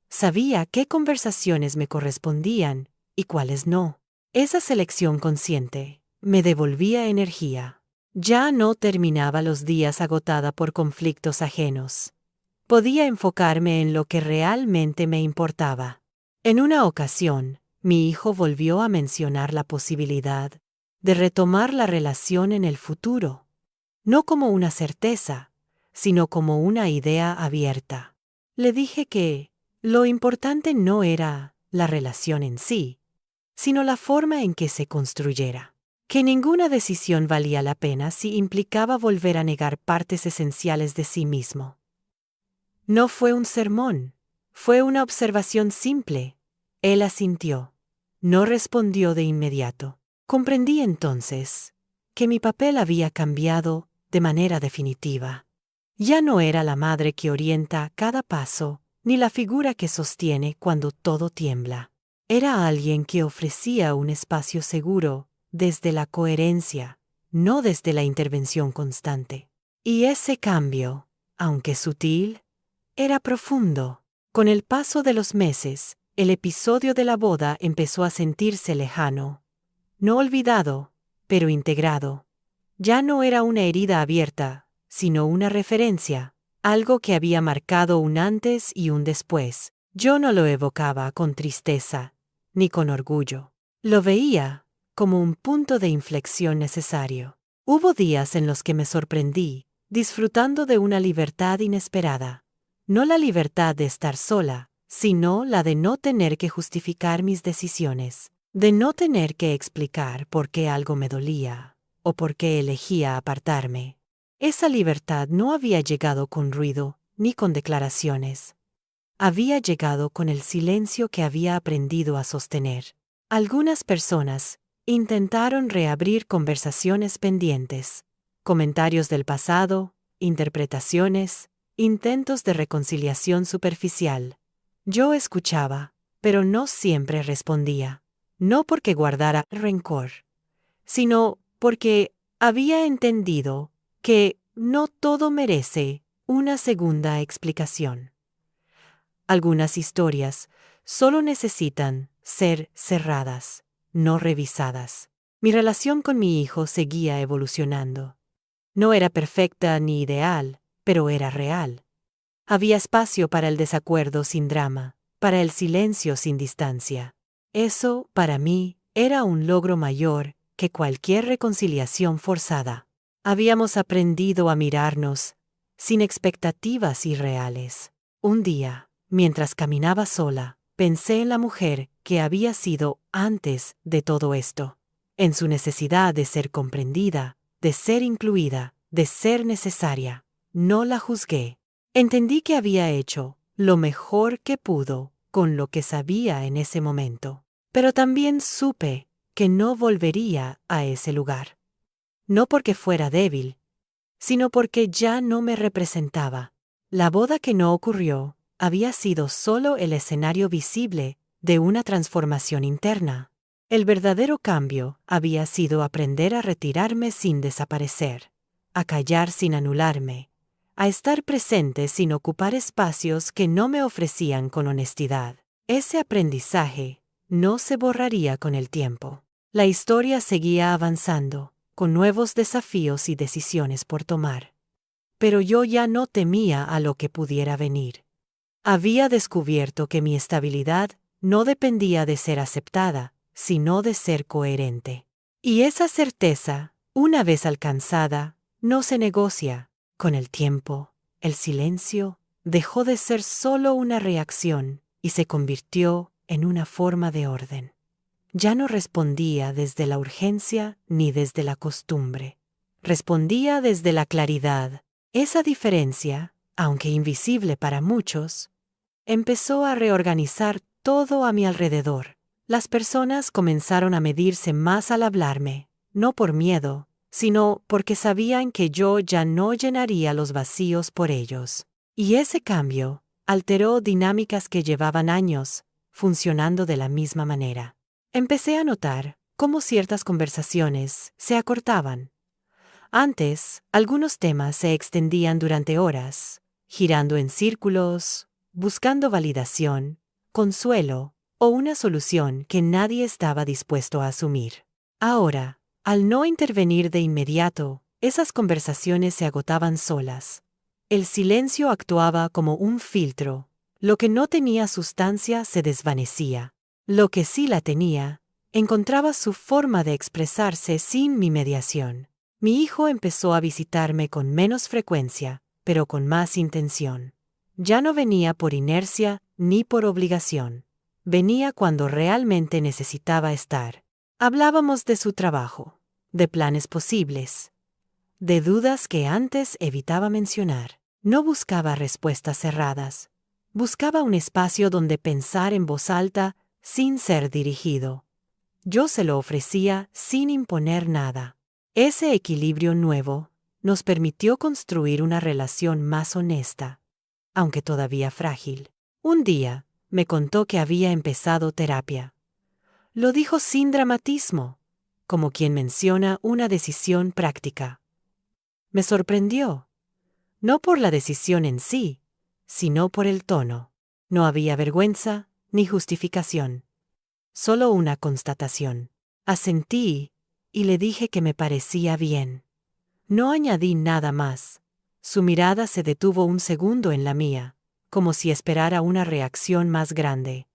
Sabía qué conversaciones me correspondían y cuáles no. Esa selección consciente me devolvía energía. Ya no terminaba los días agotada por conflictos ajenos. Podía enfocarme en lo que realmente me importaba. En una ocasión, mi hijo volvió a mencionar la posibilidad de retomar la relación en el futuro, no como una certeza, sino como una idea abierta. Le dije que lo importante no era la relación en sí, sino la forma en que se construyera. Que ninguna decisión valía la pena si implicaba volver a negar partes esenciales de sí mismo. No fue un sermón, fue una observación simple. Él asintió. No respondió de inmediato. Comprendí entonces que mi papel había cambiado de manera definitiva. Ya no era la madre que orienta cada paso, ni la figura que sostiene cuando todo tiembla. Era alguien que ofrecía un espacio seguro desde la coherencia, no desde la intervención constante. Y ese cambio, aunque sutil, era profundo. Con el paso de los meses, el episodio de la boda empezó a sentirse lejano. No olvidado, pero integrado. Ya no era una herida abierta, sino una referencia, algo que había marcado un antes y un después. Yo no lo evocaba con tristeza, ni con orgullo. Lo veía como un punto de inflexión necesario. Hubo días en los que me sorprendí, disfrutando de una libertad inesperada. No la libertad de estar sola, sino la de no tener que justificar mis decisiones, de no tener que explicar por qué algo me dolía o por qué elegía apartarme. Esa libertad no había llegado con ruido ni con declaraciones. Había llegado con el silencio que había aprendido a sostener. Algunas personas intentaron reabrir conversaciones pendientes, comentarios del pasado, interpretaciones, intentos de reconciliación superficial. Yo escuchaba, pero no siempre respondía. No porque guardara rencor, sino porque había entendido que no todo merece una segunda explicación. Algunas historias solo necesitan ser cerradas, no revisadas. Mi relación con mi hijo seguía evolucionando. No era perfecta ni ideal, pero era real. Había espacio para el desacuerdo sin drama, para el silencio sin distancia. Eso, para mí, era un logro mayor que cualquier reconciliación forzada. Habíamos aprendido a mirarnos sin expectativas irreales. Un día, mientras caminaba sola, pensé en la mujer que había sido antes de todo esto, en su necesidad de ser comprendida, de ser incluida, de ser necesaria. No la juzgué. Entendí que había hecho lo mejor que pudo con lo que sabía en ese momento. Pero también supe que no volvería a ese lugar. No porque fuera débil, sino porque ya no me representaba. La boda que no ocurrió había sido solo el escenario visible de una transformación interna. El verdadero cambio había sido aprender a retirarme sin desaparecer, a callar sin anularme, a estar presente sin ocupar espacios que no me ofrecían con honestidad. Ese aprendizaje no se borraría con el tiempo. La historia seguía avanzando, con nuevos desafíos y decisiones por tomar. Pero yo ya no temía a lo que pudiera venir. Había descubierto que mi estabilidad no dependía de ser aceptada, sino de ser coherente. Y esa certeza, una vez alcanzada, no se negocia. Con el tiempo, el silencio dejó de ser solo una reacción y se convirtió en una forma de orden. Ya no respondía desde la urgencia ni desde la costumbre. Respondía desde la claridad. Esa diferencia, aunque invisible para muchos, empezó a reorganizar todo a mi alrededor. Las personas comenzaron a medirse más al hablarme, no por miedo, sino porque sabían que yo ya no llenaría los vacíos por ellos. Y ese cambio alteró dinámicas que llevaban años funcionando de la misma manera. Empecé a notar cómo ciertas conversaciones se acortaban. Antes, algunos temas se extendían durante horas, girando en círculos, buscando validación, consuelo o una solución que nadie estaba dispuesto a asumir. Ahora, al no intervenir de inmediato, esas conversaciones se agotaban solas. El silencio actuaba como un filtro. Lo que no tenía sustancia se desvanecía. Lo que sí la tenía, encontraba su forma de expresarse sin mi mediación. Mi hijo empezó a visitarme con menos frecuencia, pero con más intención. Ya no venía por inercia ni por obligación. Venía cuando realmente necesitaba estar. Hablábamos de su trabajo, de planes posibles, de dudas que antes evitaba mencionar. No buscaba respuestas cerradas. Buscaba un espacio donde pensar en voz alta sin ser dirigido. Yo se lo ofrecía sin imponer nada. Ese equilibrio nuevo nos permitió construir una relación más honesta, aunque todavía frágil. Un día, me contó que había empezado terapia. Lo dijo sin dramatismo, como quien menciona una decisión práctica. Me sorprendió, no por la decisión en sí, sino por el tono. No había vergüenza ni justificación, solo una constatación. Asentí y le dije que me parecía bien. No añadí nada más. Su mirada se detuvo un segundo en la mía, como si esperara una reacción más grande.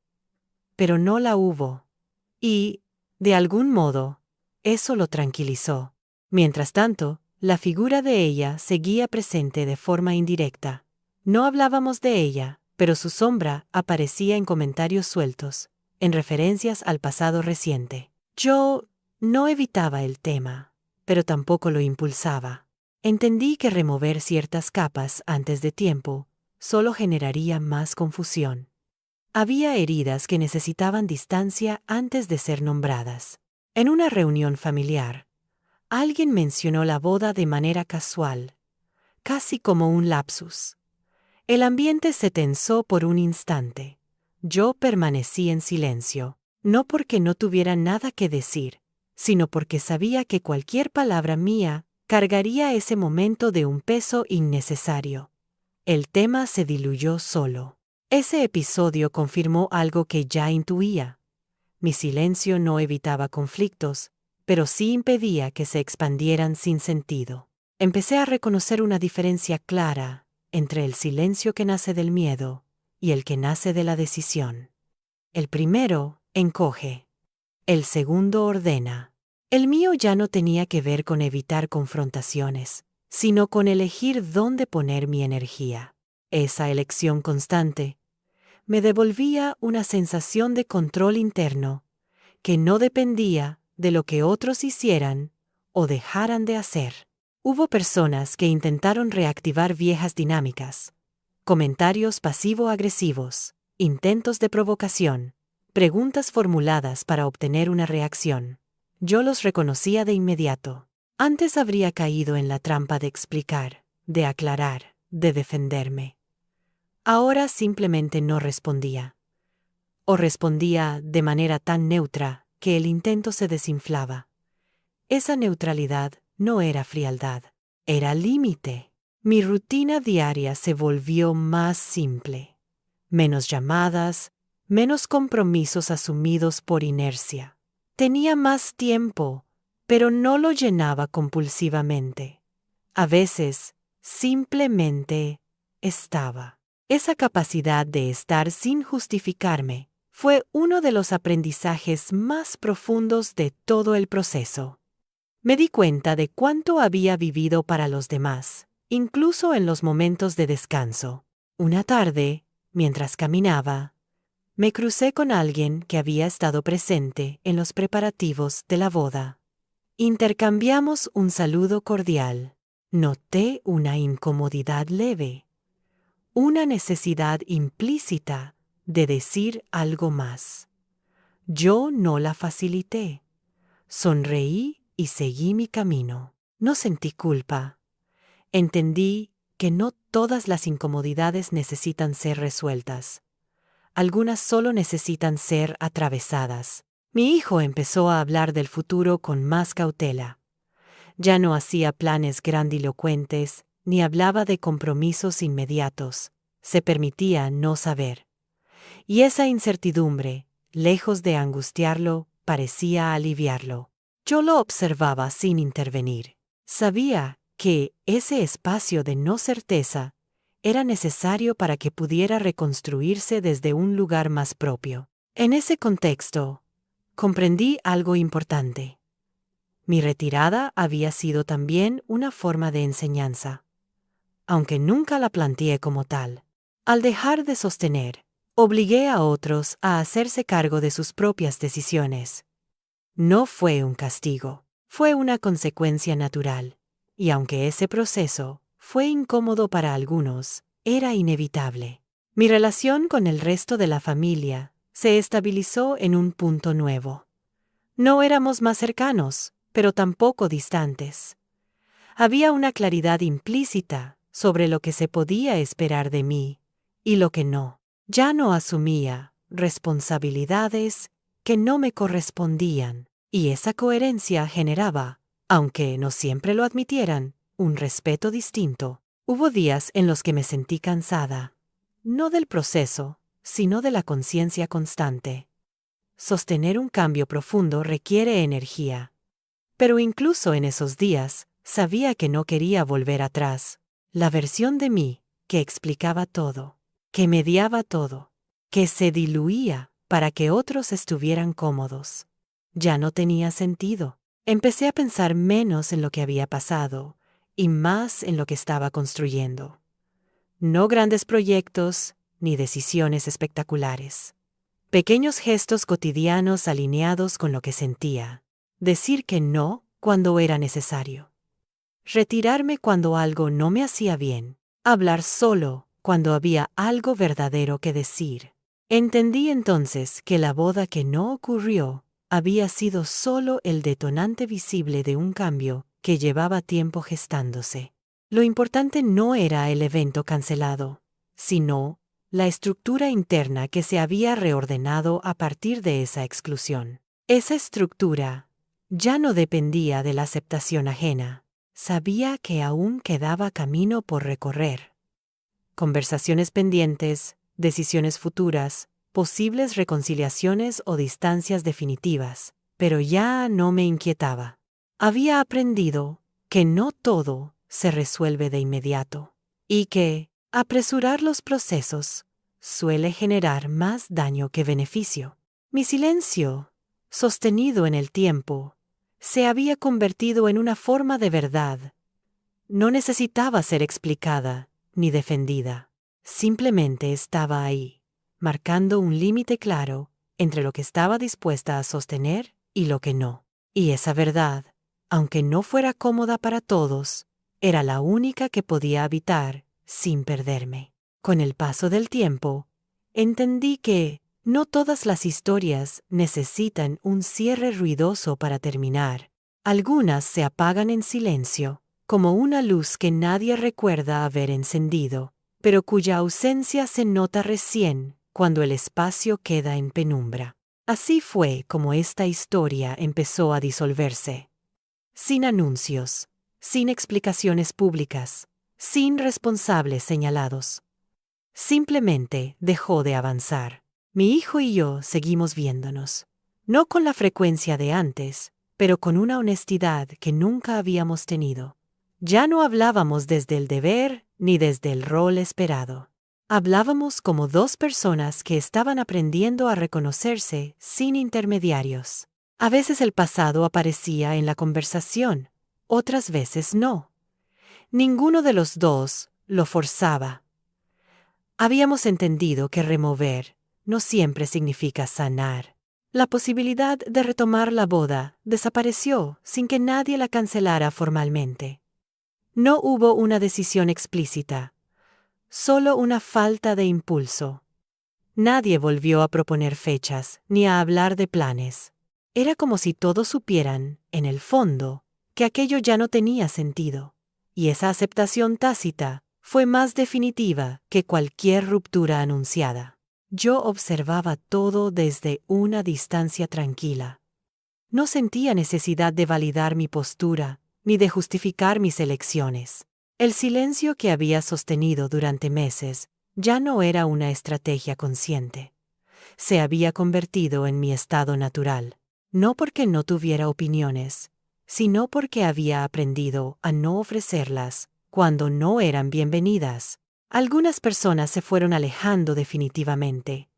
Pero no la hubo. Y, de algún modo, eso lo tranquilizó. Mientras tanto, la figura de ella seguía presente de forma indirecta. No hablábamos de ella, pero su sombra aparecía en comentarios sueltos, en referencias al pasado reciente. Yo no evitaba el tema, pero tampoco lo impulsaba. Entendí que remover ciertas capas antes de tiempo solo generaría más confusión. Había heridas que necesitaban distancia antes de ser nombradas. En una reunión familiar, alguien mencionó la boda de manera casual, casi como un lapsus. El ambiente se tensó por un instante. Yo permanecí en silencio, no porque no tuviera nada que decir, sino porque sabía que cualquier palabra mía cargaría ese momento de un peso innecesario. El tema se diluyó solo. Ese episodio confirmó algo que ya intuía. Mi silencio no evitaba conflictos, pero sí impedía que se expandieran sin sentido. Empecé a reconocer una diferencia clara entre el silencio que nace del miedo y el que nace de la decisión. El primero encoge. El segundo ordena. El mío ya no tenía que ver con evitar confrontaciones, sino con elegir dónde poner mi energía. Esa elección constante me devolvía una sensación de control interno que no dependía de lo que otros hicieran o dejaran de hacer. Hubo personas que intentaron reactivar viejas dinámicas, comentarios pasivo-agresivos, intentos de provocación, preguntas formuladas para obtener una reacción. Yo los reconocía de inmediato. Antes habría caído en la trampa de explicar, de aclarar, de defenderme. Ahora simplemente no respondía. O respondía de manera tan neutra que el intento se desinflaba. Esa neutralidad no era frialdad, era límite. Mi rutina diaria se volvió más simple. Menos llamadas, menos compromisos asumidos por inercia. Tenía más tiempo, pero no lo llenaba compulsivamente. A veces, simplemente estaba. Esa capacidad de estar sin justificarme fue uno de los aprendizajes más profundos de todo el proceso. Me di cuenta de cuánto había vivido para los demás, incluso en los momentos de descanso. Una tarde, mientras caminaba, me crucé con alguien que había estado presente en los preparativos de la boda. Intercambiamos un saludo cordial. Noté una incomodidad leve, una necesidad implícita de decir algo más. Yo no la facilité. Sonreí y seguí mi camino. No sentí culpa. Entendí que no todas las incomodidades necesitan ser resueltas. Algunas solo necesitan ser atravesadas. Mi hijo empezó a hablar del futuro con más cautela. Ya no hacía planes grandilocuentes, ni hablaba de compromisos inmediatos. Se permitía no saber. Y esa incertidumbre, lejos de angustiarlo, parecía aliviarlo. Yo lo observaba sin intervenir. Sabía que ese espacio de no certeza era necesario para que pudiera reconstruirse desde un lugar más propio. En ese contexto, comprendí algo importante. Mi retirada había sido también una forma de enseñanza, aunque nunca la planteé como tal. Al dejar de sostener, obligué a otros a hacerse cargo de sus propias decisiones. No fue un castigo, fue una consecuencia natural, y aunque ese proceso fue incómodo para algunos, era inevitable. Mi relación con el resto de la familia se estabilizó en un punto nuevo. No éramos más cercanos, pero tampoco distantes. Había una claridad implícita sobre lo que se podía esperar de mí y lo que no. Ya no asumía responsabilidades que no me correspondían, y esa coherencia generaba, aunque no siempre lo admitieran, un respeto distinto. Hubo días en los que me sentí cansada, no del proceso, sino de la conciencia constante. Sostener un cambio profundo requiere energía. Pero incluso en esos días, sabía que no quería volver atrás. La versión de mí, que explicaba todo, que mediaba todo, que se diluía para que otros estuvieran cómodos, ya no tenía sentido. Empecé a pensar menos en lo que había pasado y más en lo que estaba construyendo. No grandes proyectos ni decisiones espectaculares. Pequeños gestos cotidianos alineados con lo que sentía. Decir que no cuando era necesario. Retirarme cuando algo no me hacía bien. Hablar solo cuando había algo verdadero que decir. Entendí entonces que la boda que no ocurrió había sido solo el detonante visible de un cambio que llevaba tiempo gestándose. Lo importante no era el evento cancelado, sino la estructura interna que se había reordenado a partir de esa exclusión. Esa estructura ya no dependía de la aceptación ajena. Sabía que aún quedaba camino por recorrer. Conversaciones pendientes, decisiones futuras, posibles reconciliaciones o distancias definitivas, pero ya no me inquietaba. Había aprendido que no todo se resuelve de inmediato y que apresurar los procesos suele generar más daño que beneficio. Mi silencio, sostenido en el tiempo, se había convertido en una forma de verdad. No necesitaba ser explicada ni defendida. Simplemente estaba ahí, marcando un límite claro entre lo que estaba dispuesta a sostener y lo que no. Y esa verdad, aunque no fuera cómoda para todos, era la única que podía habitar sin perderme. Con el paso del tiempo, Entendí que no todas las historias necesitan un cierre ruidoso para terminar. Algunas se apagan en silencio, como una luz que nadie recuerda haber encendido, pero cuya ausencia se nota recién cuando el espacio queda en penumbra. Así fue como esta historia empezó a disolverse. Sin anuncios, sin explicaciones públicas, sin responsables señalados. Simplemente dejó de avanzar. Mi hijo y yo seguimos viéndonos. No con la frecuencia de antes, pero con una honestidad que nunca habíamos tenido. Ya no hablábamos desde el deber ni desde el rol esperado. Hablábamos como dos personas que estaban aprendiendo a reconocerse sin intermediarios. A veces el pasado aparecía en la conversación, otras veces no. Ninguno de los dos lo forzaba. Habíamos entendido que remover no siempre significa sanar. La posibilidad de retomar la boda desapareció sin que nadie la cancelara formalmente. No hubo una decisión explícita, solo una falta de impulso. Nadie volvió a proponer fechas ni a hablar de planes. Era como si todos supieran, en el fondo, que aquello ya no tenía sentido. Y esa aceptación tácita fue más definitiva que cualquier ruptura anunciada. Yo observaba todo desde una distancia tranquila. No sentía necesidad de validar mi postura ni de justificar mis elecciones. El silencio que había sostenido durante meses ya no era una estrategia consciente. Se había convertido en mi estado natural, no porque no tuviera opiniones, sino porque había aprendido a no ofrecerlas cuando no eran bienvenidas. Algunas personas se fueron alejando definitivamente.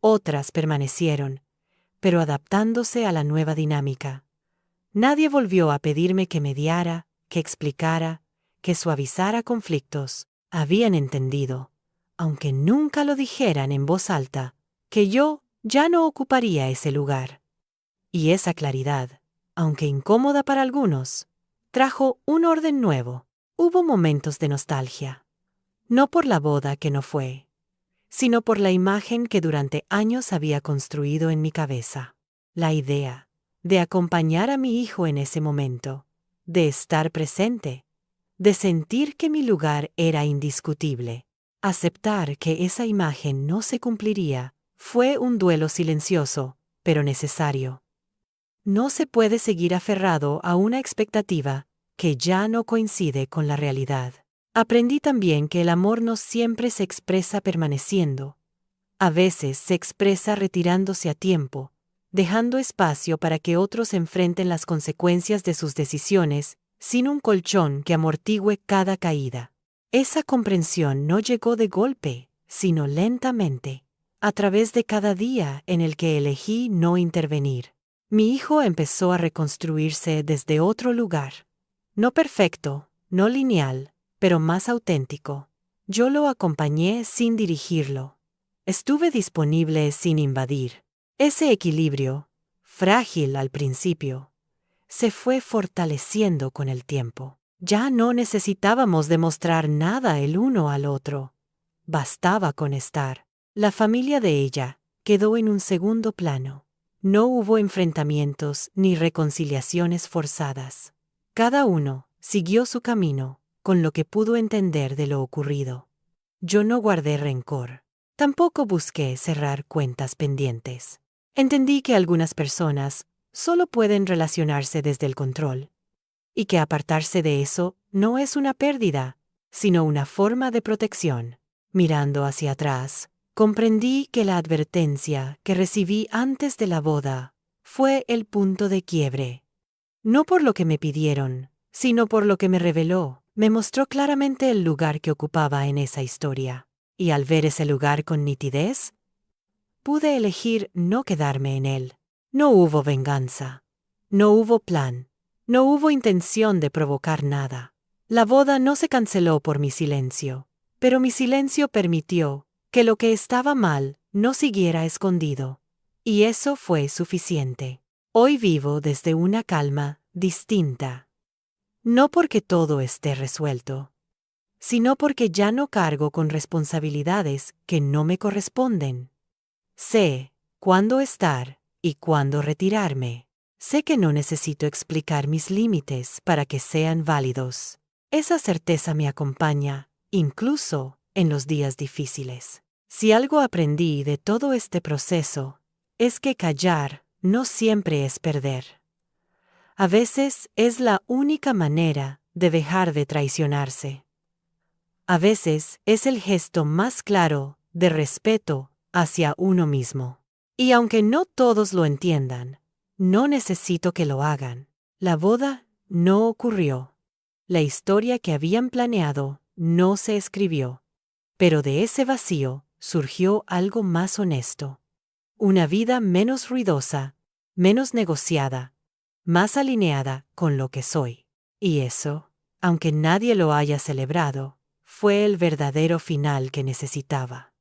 Otras permanecieron, pero adaptándose a la nueva dinámica. Nadie volvió a pedirme que mediara, que explicara, que suavizara conflictos. Habían entendido, aunque nunca lo dijeran en voz alta, que yo ya no ocuparía ese lugar. Y esa claridad, aunque incómoda para algunos, trajo un orden nuevo. Hubo momentos de nostalgia, no por la boda que no fue, sino por la imagen que durante años había construido en mi cabeza. La idea de acompañar a mi hijo en ese momento, de estar presente, de sentir que mi lugar era indiscutible. Aceptar que esa imagen no se cumpliría fue un duelo silencioso, pero necesario. No se puede seguir aferrado a una expectativa que ya no coincide con la realidad. Aprendí también que el amor no siempre se expresa permaneciendo. A veces se expresa retirándose a tiempo, dejando espacio para que otros enfrenten las consecuencias de sus decisiones, sin un colchón que amortigüe cada caída. Esa comprensión no llegó de golpe, sino lentamente, a través de cada día en el que elegí no intervenir. Mi hijo empezó a reconstruirse desde otro lugar. No perfecto, no lineal, pero más auténtico. Yo lo acompañé sin dirigirlo. Estuve disponible sin invadir. Ese equilibrio, frágil al principio, se fue fortaleciendo con el tiempo. Ya no necesitábamos demostrar nada el uno al otro. Bastaba con estar. La familia de ella quedó en un segundo plano. No hubo enfrentamientos ni reconciliaciones forzadas. Cada uno siguió su camino, con lo que pudo entender de lo ocurrido. Yo no guardé rencor. Tampoco busqué cerrar cuentas pendientes. Entendí que algunas personas solo pueden relacionarse desde el control, y que apartarse de eso no es una pérdida, sino una forma de protección. Mirando hacia atrás, comprendí que la advertencia que recibí antes de la boda fue el punto de quiebre. No por lo que me pidieron, sino por lo que me reveló. Me mostró claramente el lugar que ocupaba en esa historia. Y al ver ese lugar con nitidez, pude elegir no quedarme en él. No hubo venganza. No hubo plan. No hubo intención de provocar nada. La boda no se canceló por mi silencio, pero mi silencio permitió que lo que estaba mal no siguiera escondido. Y eso fue suficiente. Hoy vivo desde una calma distinta. No porque todo esté resuelto, sino porque ya no cargo con responsabilidades que no me corresponden. Sé cuándo estar y cuándo retirarme. Sé que no necesito explicar mis límites para que sean válidos. Esa certeza me acompaña, incluso en los días difíciles. Si algo aprendí de todo este proceso, es que callar no siempre es perder. A veces es la única manera de dejar de traicionarse. A veces es el gesto más claro de respeto hacia uno mismo. Y aunque no todos lo entiendan, no necesito que lo hagan. La boda no ocurrió. La historia que habían planeado no se escribió. Pero de ese vacío surgió algo más honesto. Una vida menos ruidosa, menos negociada, más alineada con lo que soy. Y eso, aunque nadie lo haya celebrado, fue el verdadero final que necesitaba.